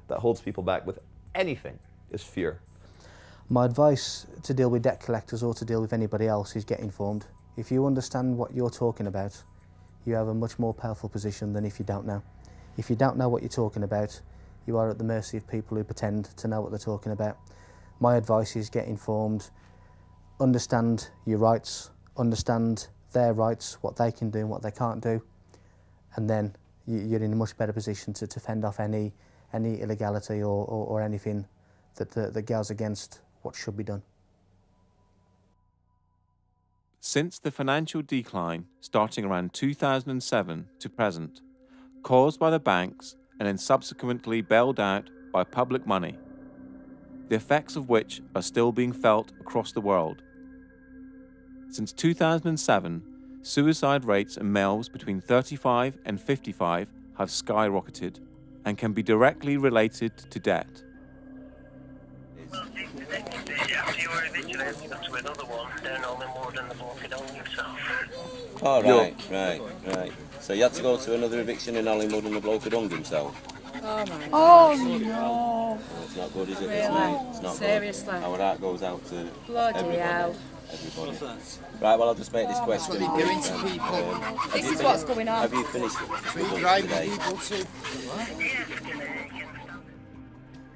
that holds people back with anything is fear. My advice to deal with debt collectors or to deal with anybody else is get informed. If you understand what you're talking about, you have a much more powerful position than if you don't know. If you don't know what you're talking about, you are at the mercy of people who pretend to know what they're talking about. My advice is get informed, understand your rights, understand their rights, what they can do and what they can't do, and then you're in a much better position to fend off any illegality or anything that goes against what should be done. Since the financial decline starting around 2007 to present, caused by the banks and then subsequently bailed out by public money, the effects of which are still being felt across the world. Since 2007, suicide rates in males between 35 and 55 have skyrocketed and can be directly related to debt. Oh, right. So you had to go to another eviction in Hollywood and the bloke had hung himself? Oh my Oh, gosh. no. It's not good, is it? Really? It's not Seriously? good. Our heart goes out to Bloody everybody. hell. Everybody. Right, well, I'll just make this question. That's what they're doing to people. This is what's going on. Have you finished it?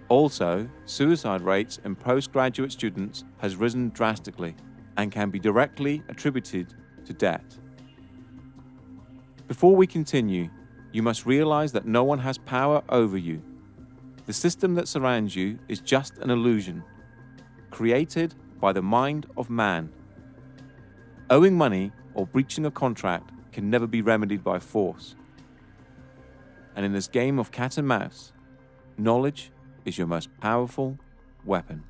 Also, suicide rates in postgraduate students has risen drastically and can be directly attributed to debt. Before we continue, you must realize that no one has power over you. The system that surrounds you is just an illusion, created by the mind of man. Owing money or breaching a contract can never be remedied by force. And in this game of cat and mouse, knowledge is your most powerful weapon.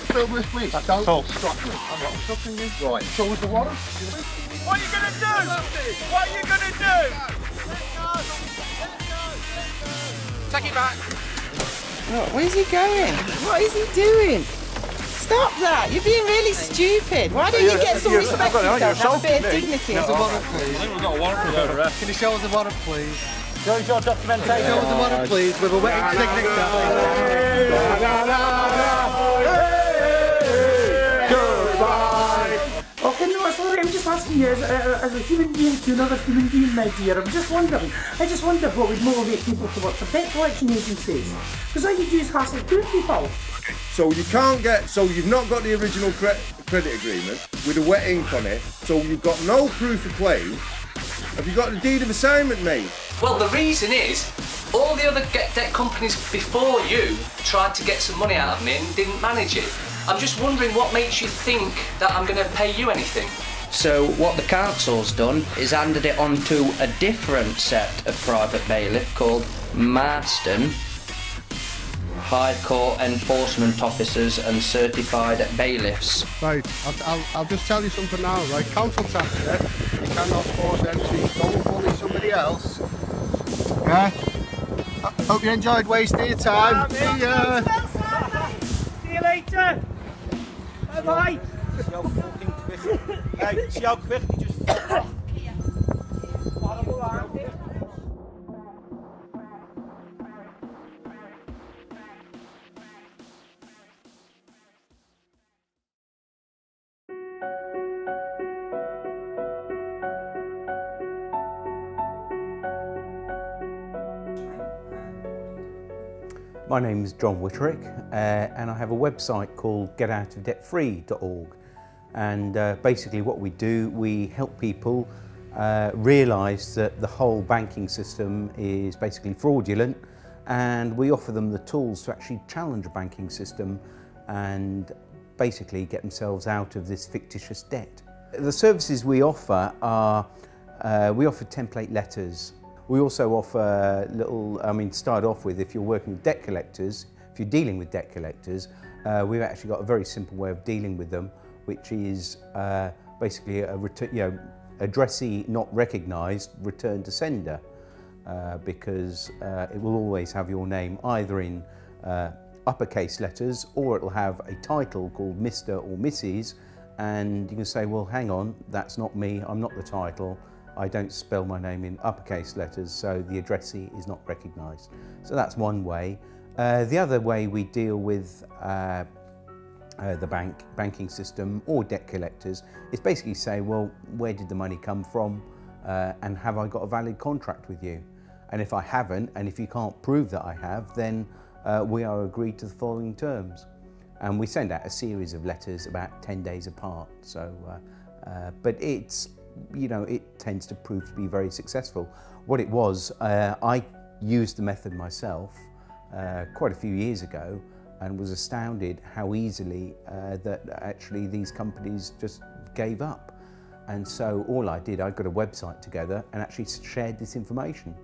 Fill this, please. Don't stop me. I'm not stopping you. Right. Show us the water. What are you going to do? What are you going to do? Take it back. Look, where's he going? What is he doing? Stop that! You're being really stupid. Why don't you get some respect for yourself? Have a bit of dignity. Show us the water, please. I think we've got a warrant for the arrest. Can you show us the water, please? Show us your documentation. Show us the water, please, with a wet signature. Okay, no, sorry, I'm just asking you as a human being to another human being, my dear. I just wonder what would motivate people to work for debt collection agencies. Because all you do is hassle poor people. So you've not got the original credit agreement with a wet ink on it, so you've got no proof of claim. Have you got the deed of assignment made? Well, the reason is, all the other debt companies before you tried to get some money out of me and didn't manage it. I'm just wondering what makes you think that I'm going to pay you anything. So what the council's done is handed it on to a different set of private bailiff called Marston, High Court Enforcement Officers and Certified Bailiffs. Right, I'll just tell you something now, right? Council tax, yeah? You cannot force entry. Go and bully somebody else. Yeah? I hope you enjoyed wasting your time. See ya! See you later. Bye-bye. See how fucking quick. Hey, see how quick he just fucked off. Horrible, aren't they? My name is John Whitterick, and I have a website called getoutofdebtfree.org. And basically what we do, we help people realise that the whole banking system is basically fraudulent, and we offer them the tools to actually challenge a banking system and basically get themselves out of this fictitious debt. The services we offer are, we offer template letters. We also offer start off with, if you're working with debt collectors, if you're dealing with debt collectors, we've actually got a very simple way of dealing with them, which is basically a addressee not recognised, return to sender, because it will always have your name either in uppercase letters, or it'll have a title called Mr. or Mrs. And you can say, well, hang on, that's not me, I'm not the title. I don't spell my name in uppercase letters, so the addressee is not recognised. So that's one way. The other way we deal with the banking system or debt collectors is basically say, well, where did the money come from, and have I got a valid contract with you? And if I haven't, and if you can't prove that I have, then we are agreed to the following terms. And we send out a series of letters about 10 days apart. So, but it's, it tends to prove to be very successful. What it was, I used the method myself quite a few years ago, and was astounded how easily that actually these companies just gave up. And so all I did, I got a website together and actually shared this information.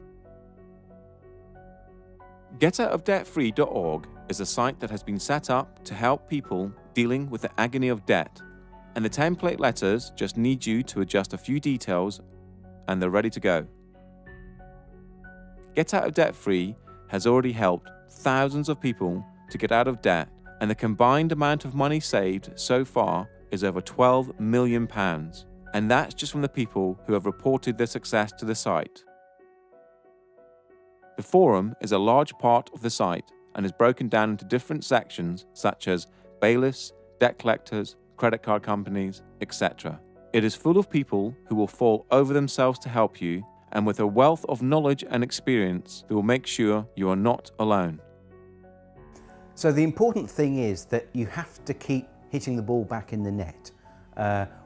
GetOutOfDebtFree.org is a site that has been set up to help people dealing with the agony of debt. And the template letters just need you to adjust a few details and they're ready to go. Get Out of Debt Free has already helped thousands of people to get out of debt, and the combined amount of money saved so far is over £12 million. And that's just from the people who have reported their success to the site. The forum is a large part of the site and is broken down into different sections such as bailiffs, debt collectors, credit card companies, etc. It is full of people who will fall over themselves to help you, and with a wealth of knowledge and experience that will make sure you are not alone. So the important thing is that you have to keep hitting the ball back in the net.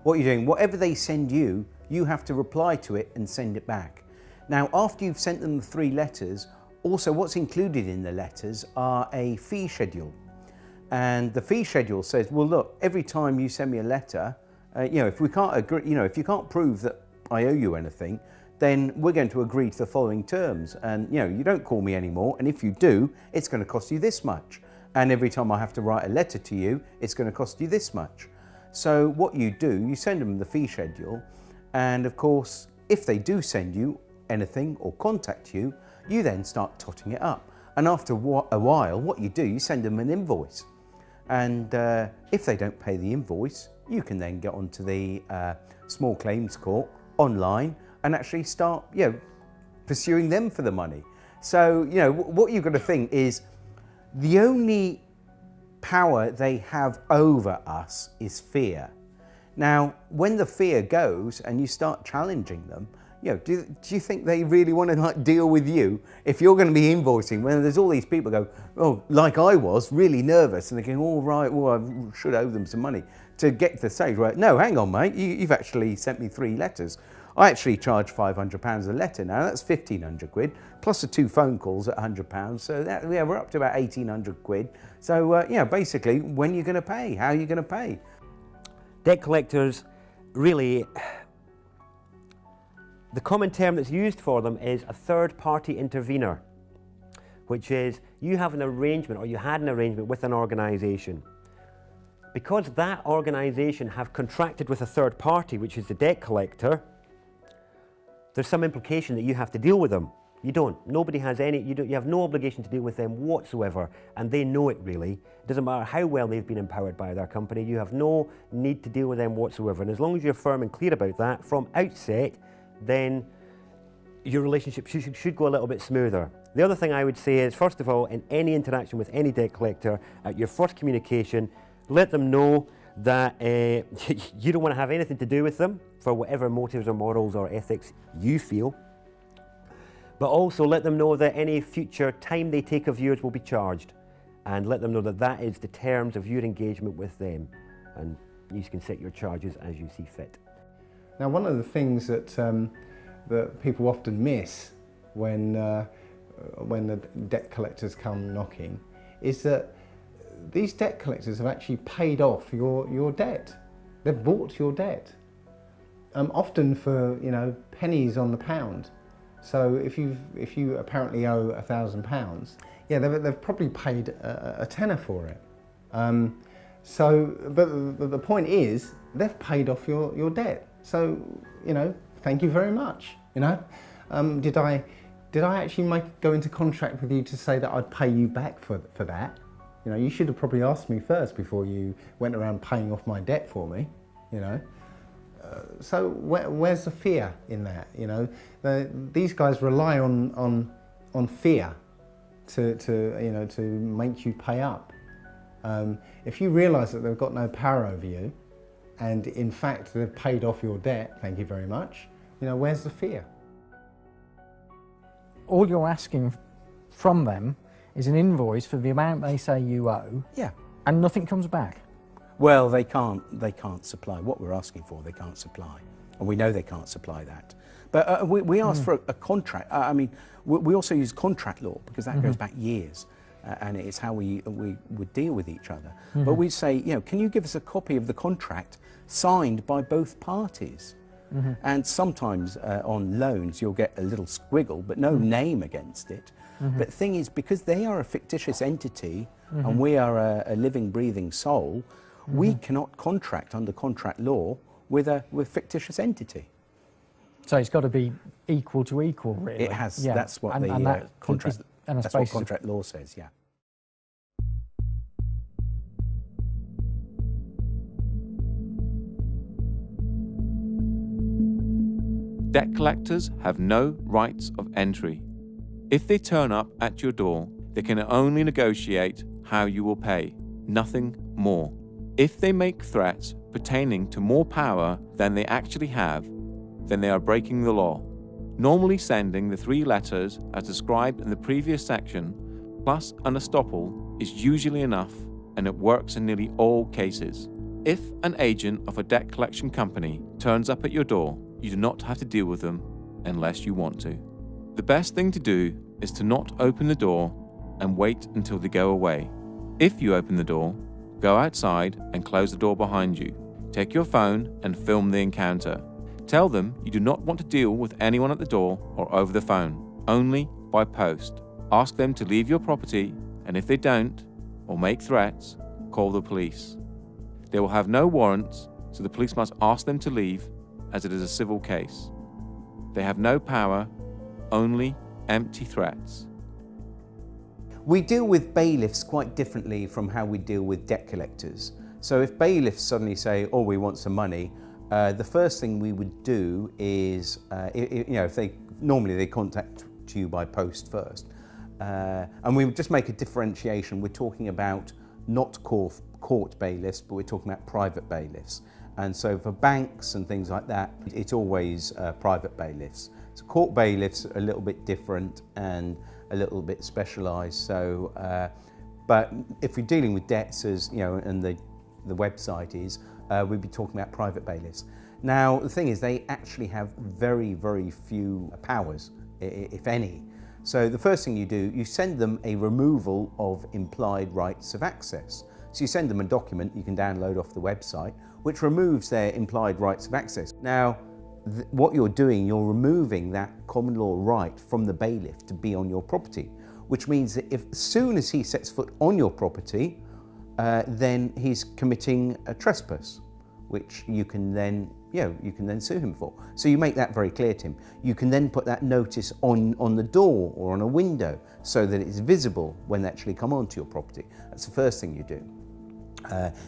What you're doing, whatever they send you, you have to reply to it and send it back. Now, after you've sent them the 3 letters, also what's included in the letters are a fee schedule. And the fee schedule says, well, look, every time you send me a letter, if we can't agree, if you can't prove that I owe you anything, then we're going to agree to the following terms. And, you don't call me anymore. And if you do, it's going to cost you this much. And every time I have to write a letter to you, it's going to cost you this much. So what you do, you send them the fee schedule. And of course, if they do send you anything or contact you, you then start totting it up. And after a while, what you do, you send them an invoice. And if they don't pay the invoice, you can then get onto the small claims court online and actually start, pursuing them for the money. So, what you've got to think is the only power they have over us is fear. Now, when the fear goes and you start challenging them, do you think they really want to deal with you if you're going to be invoicing when there's all these people go, oh, like I was, really nervous, and they're going, oh, right, well, I should owe them some money to get to the stage where, no, hang on, mate, you've actually sent me 3 letters. I actually charge £500 a letter now, that's 1,500 quid, plus the 2 phone calls at £100, so that, we're up to about 1,800 quid. So, basically, when are you going to pay? How are you going to pay? Debt collectors, really, the common term that's used for them is a third-party intervener, which is you have an arrangement, or you had an arrangement with an organisation. Because that organisation have contracted with a third party, which is the debt collector, there's some implication that you have to deal with them. You don't. Nobody has any, you have no obligation to deal with them whatsoever, and they know it really. It doesn't matter how well they've been empowered by their company, you have no need to deal with them whatsoever. And as long as you're firm and clear about that from outset, then your relationship should go a little bit smoother. The other thing I would say is, first of all, in any interaction with any debt collector, at your first communication, let them know that you don't want to have anything to do with them for whatever motives or morals or ethics you feel. But also let them know that any future time they take of yours will be charged, and let them know that that is the terms of your engagement with them, and you can set your charges as you see fit. Now, one of the things that that people often miss when the debt collectors come knocking is that these debt collectors have actually paid off your debt. They've bought your debt, often for pennies on the pound. So if you apparently owe £1,000, yeah, they've probably paid a tenner for it. But the point is, they've paid off your debt. So thank you very much. Did I actually go into contract with you to say that I'd pay you back for that? You should have probably asked me first before you went around paying off my debt for me. So where's the fear in that? These guys rely on fear to make you pay up. If you realise that they've got no power over you, and in fact they've paid off your debt, thank you very much. Where's the fear? All you're asking from them is an invoice for the amount they say you owe. Yeah. And nothing comes back. Well, they can't supply what we're asking for. They can't supply, and we know they can't supply that. But we asked for a contract. We also use contract law because that goes back years, and it's how we would deal with each other. But we say, can you give us a copy of the contract signed by both parties? And sometimes on loans you'll get a little squiggle, but no name against it. But the thing is, because they are a fictitious entity and we are a living, breathing soul, we cannot contract under contract law with a fictitious entity. So it's got to be equal to equal, really. It has. Yeah. That's what contract. That's what contract law says. Yeah. Debt collectors have no rights of entry. If they turn up at your door, they can only negotiate how you will pay, nothing more. If they make threats pertaining to more power than they actually have, then they are breaking the law. Normally sending the 3 letters as described in the previous section, plus an estoppel, is usually enough, and it works in nearly all cases. If an agent of a debt collection company turns up at your door, you do not have to deal with them unless you want to. The best thing to do is to not open the door and wait until they go away. If you open the door, go outside and close the door behind you. Take your phone and film the encounter. Tell them you do not want to deal with anyone at the door or over the phone, only by post. Ask them to leave your property, and if they don't, or make threats, call the police. They will have no warrants, so the police must ask them to leave, as it is a civil case. They have no power, only empty threats. We deal with bailiffs quite differently from how we deal with debt collectors. So if bailiffs suddenly say, oh, we want some money, the first thing we would do is, if normally they contact you by post first. And we would just make a differentiation. We're talking about not court bailiffs, but we're talking about private bailiffs. And so for banks and things like that, it's always private bailiffs. So court bailiffs are a little bit different and a little bit specialised. So, but if you're dealing with debts, as you know, and the website is, we'd be talking about private bailiffs. Now, the thing is, they actually have very, very few powers, if any. So the first thing you do, you send them a removal of implied rights of access. So you send them a document you can download off the website, which removes their implied rights of access. Now, what you're doing, you're removing that common law right from the bailiff to be on your property, which means that as soon as he sets foot on your property, then he's committing a trespass, which you can then sue him for. So you make that very clear to him. You can then put that notice on the door or on a window so that it's visible when they actually come onto your property. That's the first thing you do.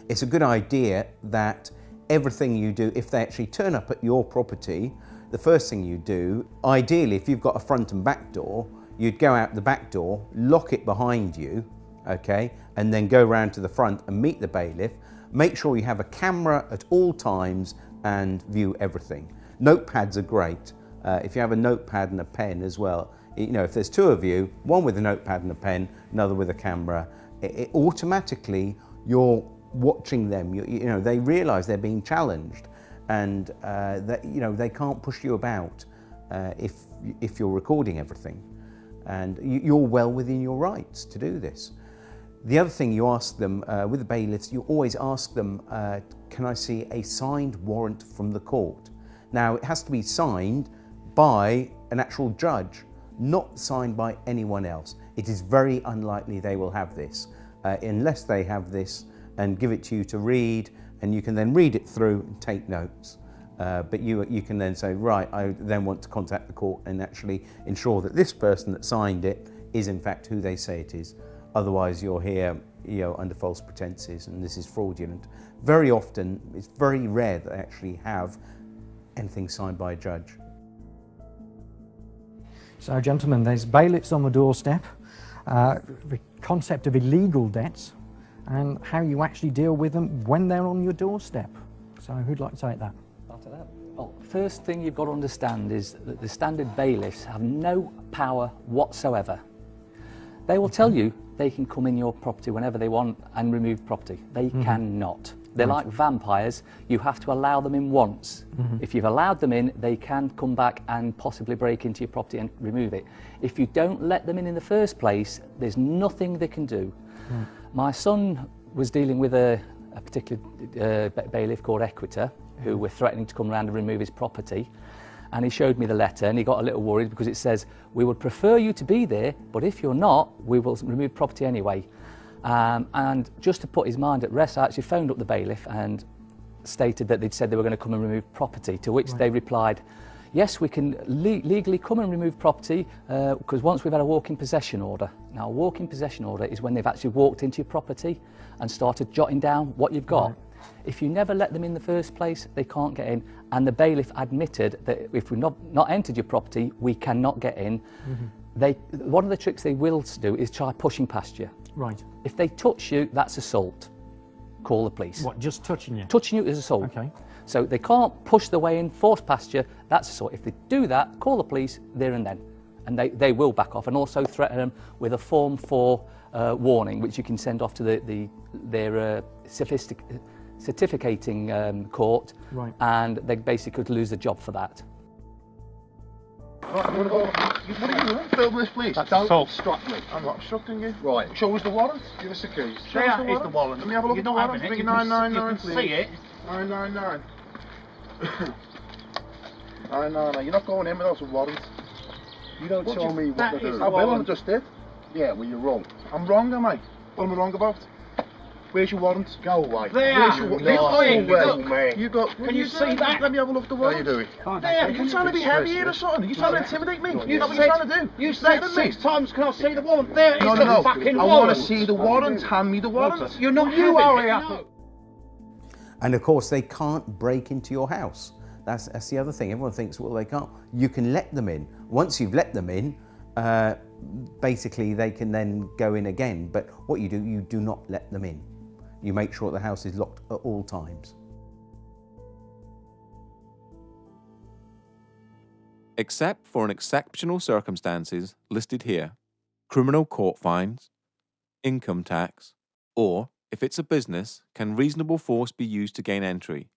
It's a good idea that everything you do, if they actually turn up at your property, the first thing you do, ideally if you've got a front and back door, you'd go out the back door, lock it behind you, okay, and then go round to the front and meet the bailiff. Make sure you have a camera at all times and view everything. Notepads are great. If you have a notepad and a pen as well, if there's 2 of you, one with a notepad and a pen, another with a camera, it automatically you're watching them. They realise they're being challenged, and that they can't push you about if you're recording everything, and you're well within your rights to do this. The other thing you ask them with the bailiffs, you always ask them, can I see a signed warrant from the court? Now, it has to be signed by an actual judge, not signed by anyone else. It is very unlikely they will have this, unless they have this and give it to you to read, and you can then read it through and take notes. But you can then say, right, I then want to contact the court and actually ensure that this person that signed it is in fact who they say it is. Otherwise you're here under false pretenses, and this is fraudulent. Very often, it's very rare that they actually have anything signed by a judge. So gentlemen, there's bailiffs on the doorstep, the concept of illegal debts, and how you actually deal with them when they're on your doorstep. So who'd like to take that? After that. Well, first thing you've got to understand is that the standard bailiffs have no power whatsoever. They will tell you they can come in your property whenever they want and remove property. They cannot. They're like vampires. You have to allow them in once. If you've allowed them in, they can come back and possibly break into your property and remove it. If you don't let them in the first place, there's nothing they can do. My son was dealing with a particular bailiff called Equita, who were threatening to come around and remove his property. And he showed me the letter and he got a little worried because it says, we would prefer you to be there, but if you're not, we will remove property anyway. And just to put his mind at rest, I actually phoned up the bailiff and stated that they'd said they were going to come and remove property, to which they replied, yes, we can legally come and remove property because once we've had a walk-in possession order. Now, a walk-in possession order is when they've actually walked into your property and started jotting down what you've got. Right. If you never let them in the first place, they can't get in. And the bailiff admitted that if we've not entered your property, we cannot get in. Mm-hmm. One of the tricks they will do is try pushing past you. Right. If they touch you, that's assault. Call the police. What, just touching you? Touching you is assault. Okay. So they can't push their way in, force past you, that's assault. If they do that, call the police there and then. And they will back off, and also threaten them with a Form 4 warning, which you can send off to their certificating court, right. And they basically could lose the job for that. Right, I'm gonna go. What are you doing? Film this, please. Don't obstruct me. I'm not obstructing you. Right. Show us the warrant. Give us the keys. Show us the warrant. The warrant. Let me have a look at the warrant. Bring 999, please. You can see it. 999. 999. You're not going in without a warrant. You don't show me what to do. I will. I just did. Yeah, well, you're wrong. I'm wrong, am I? What am I wrong about? Where's your warrant? Go away. There. You go. Can you see that? Let me have a look at the warrant. How you doing? There. You trying to be heavy here or something? Are you trying to intimidate me? You know what you're trying to do? You said 6 times, can I see the warrant? There is the fucking warrant. I want to see the warrant. Hand me the warrant. You're not you, Harry. And of course, they can't break into your house. That's the other thing. Everyone thinks, well, they can't. You can let them in. Once you've let them in, basically they can then go in again. But what you do not let them in. You make sure the house is locked at all times. Except for in exceptional circumstances listed here, criminal court fines, income tax, or, if it's a business, can reasonable force be used to gain entry,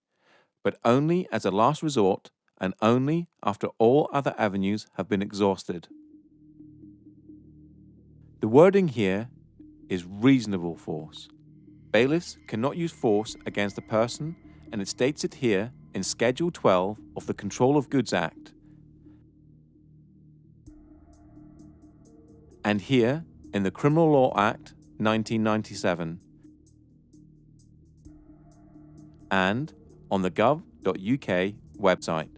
but only as a last resort and only after all other avenues have been exhausted. The wording here is reasonable force. Bailiffs cannot use force against a person, and it states it here in Schedule 12 of the Control of Goods Act, and here in the Criminal Law Act 1997, and on the gov.uk website.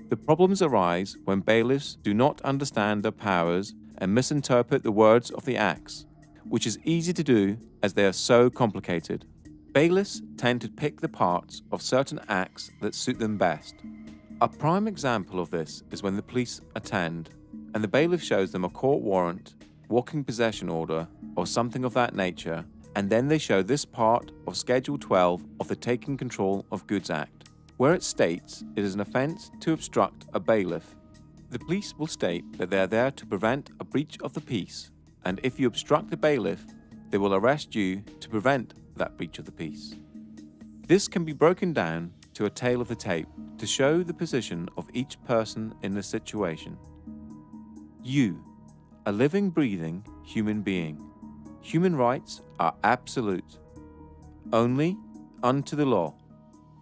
The problems arise when bailiffs do not understand their powers and misinterpret the words of the acts, which is easy to do as they are so complicated. Bailiffs tend to pick the parts of certain acts that suit them best. A prime example of this is when the police attend and the bailiff shows them a court warrant, walking possession order, or something of that nature, and then they show this part of Schedule 12 of the Taking Control of Goods Act, where it states it is an offence to obstruct a bailiff. The police will state that they are there to prevent a breach of the peace, and if you obstruct the bailiff, they will arrest you to prevent that breach of the peace. This can be broken down to a tale of the tape to show the position of each person in the situation. You, a living, breathing human being. Human rights are absolute. Only unto the law.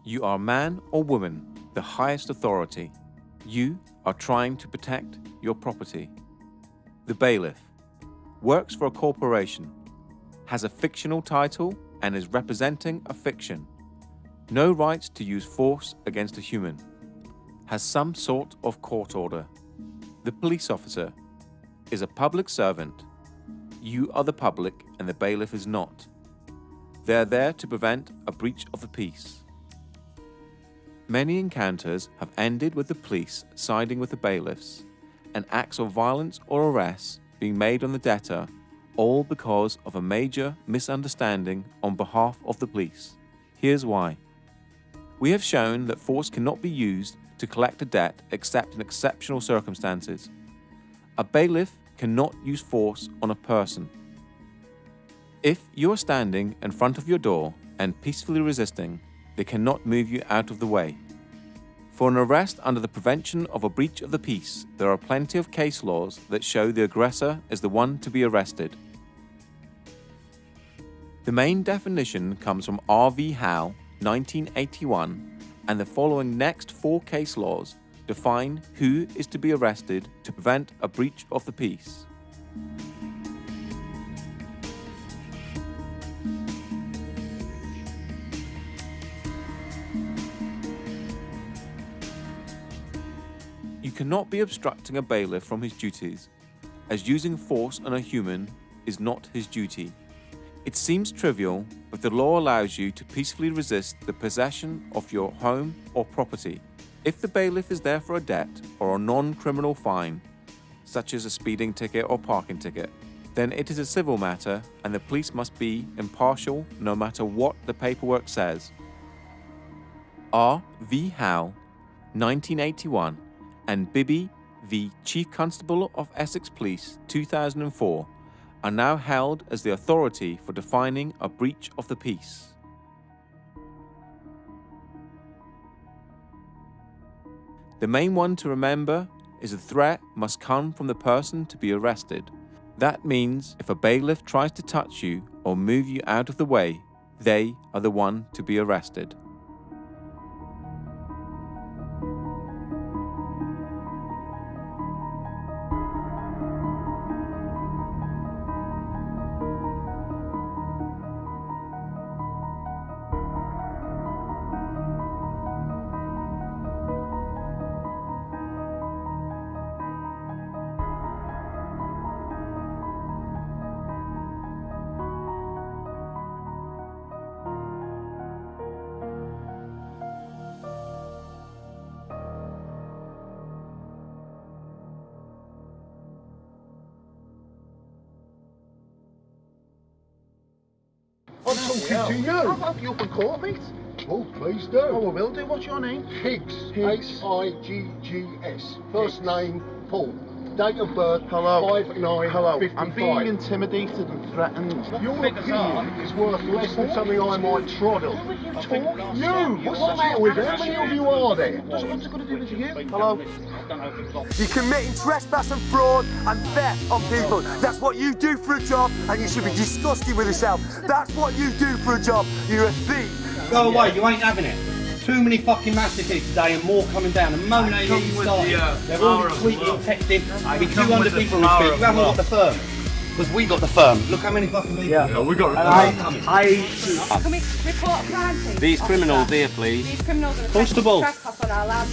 You are man or woman, the highest authority. You are trying to protect your property. The bailiff works for a corporation, has a fictional title and is representing a fiction. No rights to use force against a human. Has some sort of court order. The police officer is a public servant. You are the public and the bailiff is not. They are there to prevent a breach of the peace. Many encounters have ended with the police siding with the bailiffs, and acts of violence or arrests being made on the debtor, all because of a major misunderstanding on behalf of the police. Here's why. We have shown that force cannot be used to collect a debt except in exceptional circumstances. A bailiff cannot use force on a person. If you are standing in front of your door and peacefully resisting, they cannot move you out of the way. For an arrest under the prevention of a breach of the peace, there are plenty of case laws that show the aggressor is the one to be arrested. The main definition comes from R.V. Howe, 1981, and the following next 4 case laws define who is to be arrested to prevent a breach of the peace. You cannot be obstructing a bailiff from his duties, as using force on a human is not his duty. It seems trivial, but the law allows you to peacefully resist the possession of your home or property. If the bailiff is there for a debt or a non-criminal fine, such as a speeding ticket or parking ticket, then it is a civil matter and the police must be impartial no matter what the paperwork says. R.V. Howe, 1981, and Bibby v. Chief Constable of Essex Police, 2004, are now held as the authority for defining a breach of the peace. The main one to remember is the threat must come from the person to be arrested. That means if a bailiff tries to touch you or move you out of the way, they are the one to be arrested. I'm talking to you. I'll help you up in court, mate. Oh, please do. Oh, I will do. What's your name? Higgs. H-I-G-G-S. First name, Paul. Date of birth, 5/9/55. I'm being intimidated and threatened. Your opinion is worth less than something I might trod on. You! What's the matter with you? How many of you are there? What's it got to do with you? Hello? You're committing trespass and fraud and theft on people. That's what you do for a job, and you should be disgusted with yourself. That's what you do for a job. You're a thief. Go away, you ain't having it. Too many fucking massacres today and more coming down. And Monet even started. They're all tweeting, texting. With 200 people in the street. You haven't got the firm. Because we got the firm. Look how many fucking people. Yeah, we got the firm. Can we report a crime, please? These criminals here, please. These criminals are Constable. trespass on our land.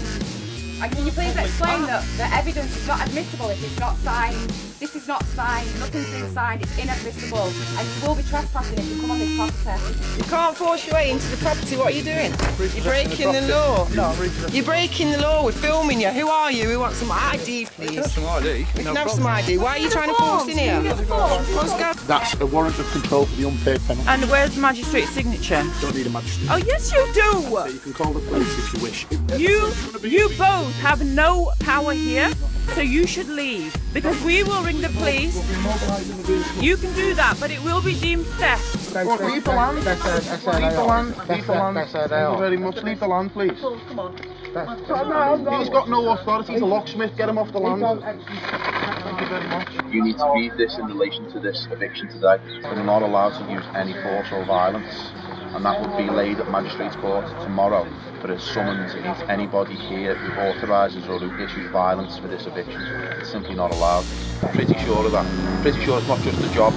And can you please explain that the evidence is not admissible if it's not signed? This is not signed, nothing's been signed, it's inadmissible, and you will be trespassing if you come on this property. You can't force your way into the property. What are you doing? You're breaking the law. No, You're breaking the law. We're filming you. Who are you? We want some ID, please. Have some ID. We can have some ID. Why are you trying to force in here? Let's go. That's a warrant of control for the unpaid penalty. And where's the magistrate's signature? Don't need a magistrate. Oh, yes, you do. So you can call the police if you wish. You both have no power here, so you should leave. Because we will ring the police. You can do that, but it will be deemed theft. Leave the land. Leave the land. Leave the land. Thank you very much. Leave the land, please. He's got no authority. He's a locksmith. Get him off the land. Thank you very much. You need to read this in relation to this eviction today. We're not allowed to use any force or violence, and that would be laid at Magistrates Court tomorrow for a summons against anybody here who authorises or who issues violence for this eviction. It's simply not allowed. I'm pretty sure of that. I'm pretty sure it's not just a job.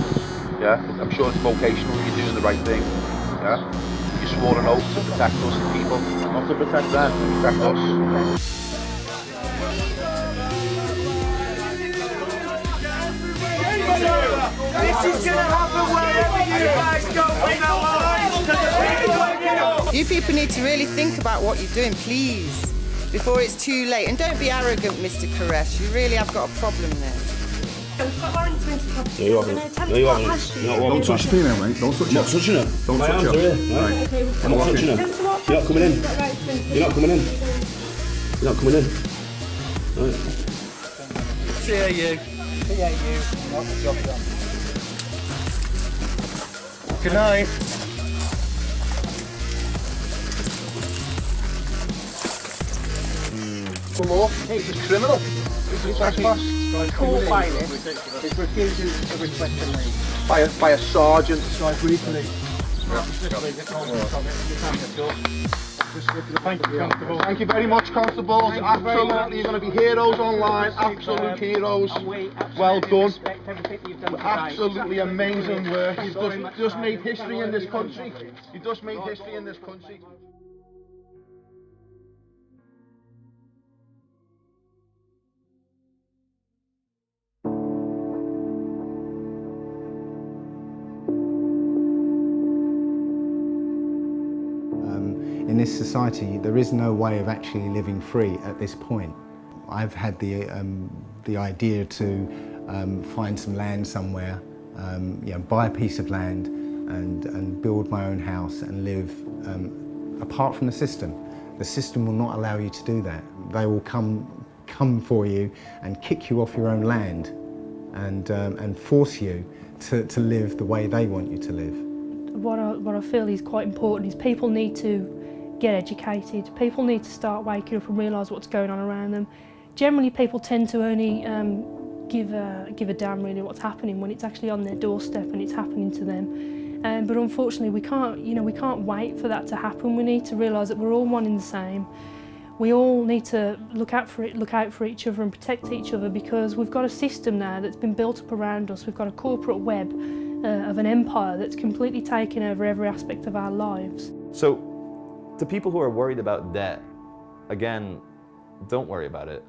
Yeah, I'm sure it's vocational. You're doing the right thing. Yeah, you swore an oath to protect us, the people, not to protect them, to protect us. This is going to happen wherever you guys go from now on. You people need to really think about what you're doing, please, before it's too late. And don't be arrogant, Mr. Koresh. You really have got a problem there. We've got warrants into the property. No, you haven't. No, you haven't. Don't touch the female, mate. Don't touch her. Not touching her. Don't My touch arms her. are here. Right. I'm not touching her. You're not coming in. You're not coming in. You're not coming in. Right. TAU. Not the job done. Good night. The law. He's a criminal. He's a trespass. Court by this is refusing to request a leave. By a sergeant. So I briefly Thank you very much, constables. Absolutely, you're going to be heroes online. Absolute heroes. Well done. Absolutely amazing work. You've just made history in this country. You've just made history in this country. In this society, there is no way of actually living free at this point. I've had the idea to find some land somewhere, you know, buy a piece of land and build my own house and live apart from the system. The system will not allow you to do that. They will come for you and kick you off your own land and force you to live the way they want you to live. What I feel is quite important is people need to get educated. People need to start waking up and realise what's going on around them. Generally, people tend to only give a damn really what's happening when it's actually on their doorstep and it's happening to them. But unfortunately, we can't wait for that to happen. We need to realise that we're all one and the same. We all need to look out for each other and protect each other, because we've got a system now that's been built up around us. We've got a corporate web of an empire that's completely taken over every aspect of our lives. So, to people who are worried about debt, again, don't worry about it.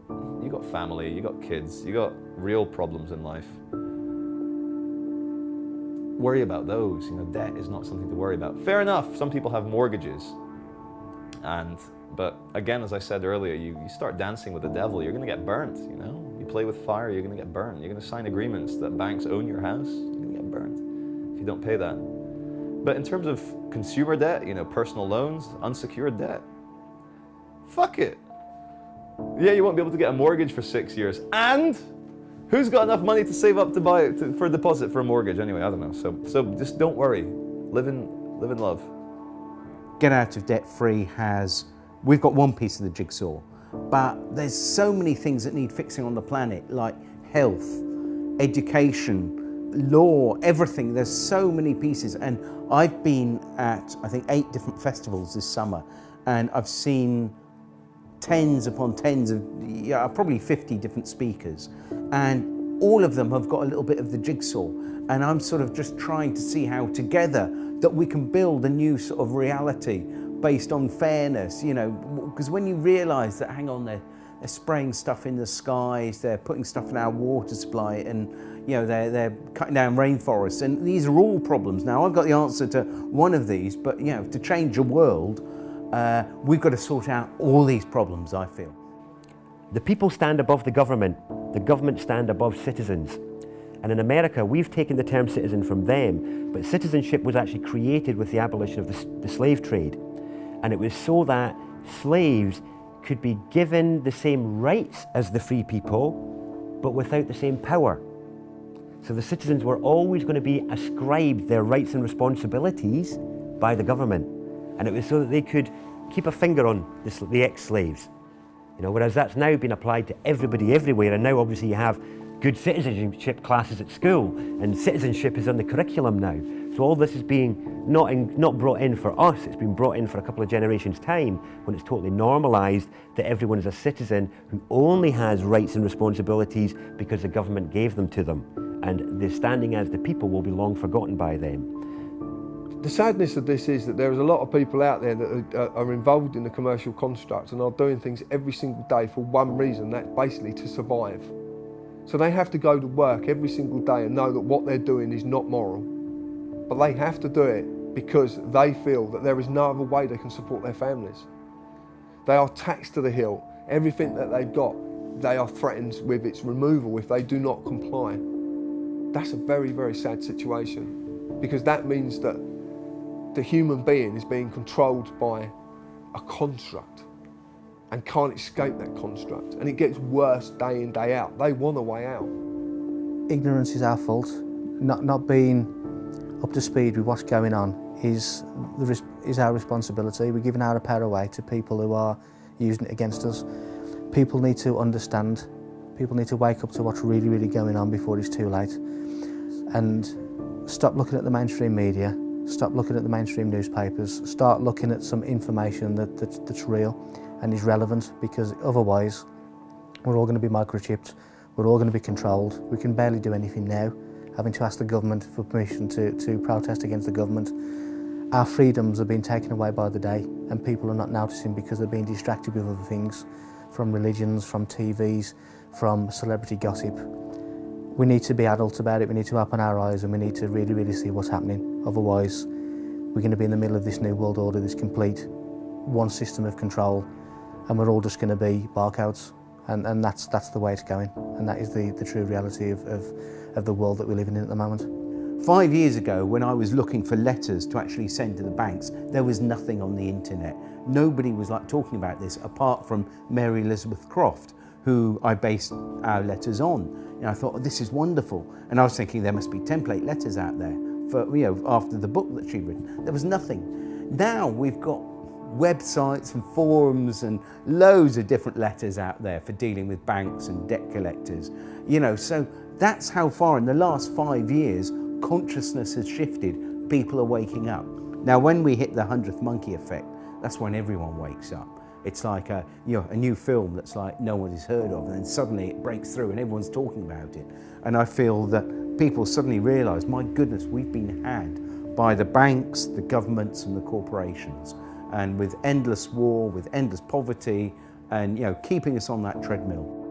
You got family, you got kids, you got real problems in life. Worry about those. You know, debt is not something to worry about. Fair enough, some people have mortgages, but again, as I said earlier, you start dancing with the devil, you're going to get burnt. You know, you play with fire, you're going to get burned. You're going to sign agreements that banks own your house, you're going to get burned if you don't pay that. But in terms of consumer debt, you know, personal loans, unsecured debt, fuck it. Yeah, you won't be able to get a mortgage for 6 years. And who's got enough money to save up to buy it for a deposit for a mortgage? Anyway, I don't know. So just don't worry. Live in love. Get out of debt free we've got one piece of the jigsaw, but there's so many things that need fixing on the planet, like health, education, law, everything. There's so many pieces, and I've been at, I think, 8 different festivals this summer, and I've seen tens upon tens of, probably 50 different speakers, and all of them have got a little bit of the jigsaw, and I'm sort of just trying to see how together that we can build a new sort of reality based on fairness, you know, because when you realise that, hang on, they're spraying stuff in the skies, they're putting stuff in our water supply, and you know, they're cutting down rainforests, and these are all problems. Now, I've got the answer to one of these, but you know, to change the world, we've got to sort out all these problems, I feel. The people stand above the government stand above citizens. And in America, we've taken the term citizen from them, but citizenship was actually created with the abolition of the slave trade. And it was so that slaves could be given the same rights as the free people, but without the same power. So the citizens were always going to be ascribed their rights and responsibilities by the government. And it was so that they could keep a finger on the ex-slaves. You know, whereas that's now been applied to everybody everywhere, and now obviously you have good citizenship classes at school, and citizenship is on the curriculum now. So all this is being not brought in for us, it's been brought in for a couple of generations' time, when it's totally normalised that everyone is a citizen who only has rights and responsibilities because the government gave them to them. And the standing as the people will be long forgotten by them. The sadness of this is that there is a lot of people out there that are involved in the commercial construct and are doing things every single day for one reason, that's basically to survive. So they have to go to work every single day and know that what they're doing is not moral. But they have to do it because they feel that there is no other way they can support their families. They are taxed to the hilt. Everything that they've got, they are threatened with its removal if they do not comply. That's a very, very sad situation, because that means that the human being is being controlled by a construct and can't escape that construct. And it gets worse day in, day out. They want a way out. Ignorance is our fault. Not being up to speed with what's going on is our responsibility. We're giving our power away to people who are using it against us. People need to understand. People need to wake up to what's really, really going on before it's too late. And stop looking at the mainstream media stop looking at the mainstream newspapers, start looking at some information that's real and is relevant, because otherwise we're all going to be microchipped, we're all going to be controlled. We can barely do anything now, having to ask the government for permission to protest against the government. Our freedoms are being taken away by the day, and people are not noticing because they're being distracted with other things, from religions, from TVs, from celebrity gossip. We need to be adult about it, we need to open our eyes, and we need to really, really see what's happening. Otherwise, we're going to be in the middle of this new world order, this complete one system of control, and we're all just going to be barcodes. And that's the way it's going, and that is the true reality of the world that we're living in at the moment. 5 years ago, when I was looking for letters to actually send to the banks, there was nothing on the internet. Nobody was like talking about this apart from Mary Elizabeth Croft, who I based our letters on. And I thought, oh, this is wonderful. And I was thinking there must be template letters out there for, after the book that she'd written. There was nothing. Now we've got websites and forums and loads of different letters out there for dealing with banks and debt collectors. So that's how far in the last 5 years consciousness has shifted. People are waking up. Now when we hit the 100th monkey effect, that's when everyone wakes up. It's like a new film that's like no one has heard of, and then suddenly it breaks through and everyone's talking about it. And I feel that people suddenly realise, my goodness, we've been had by the banks, the governments and the corporations, and with endless war, with endless poverty, and keeping us on that treadmill.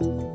you.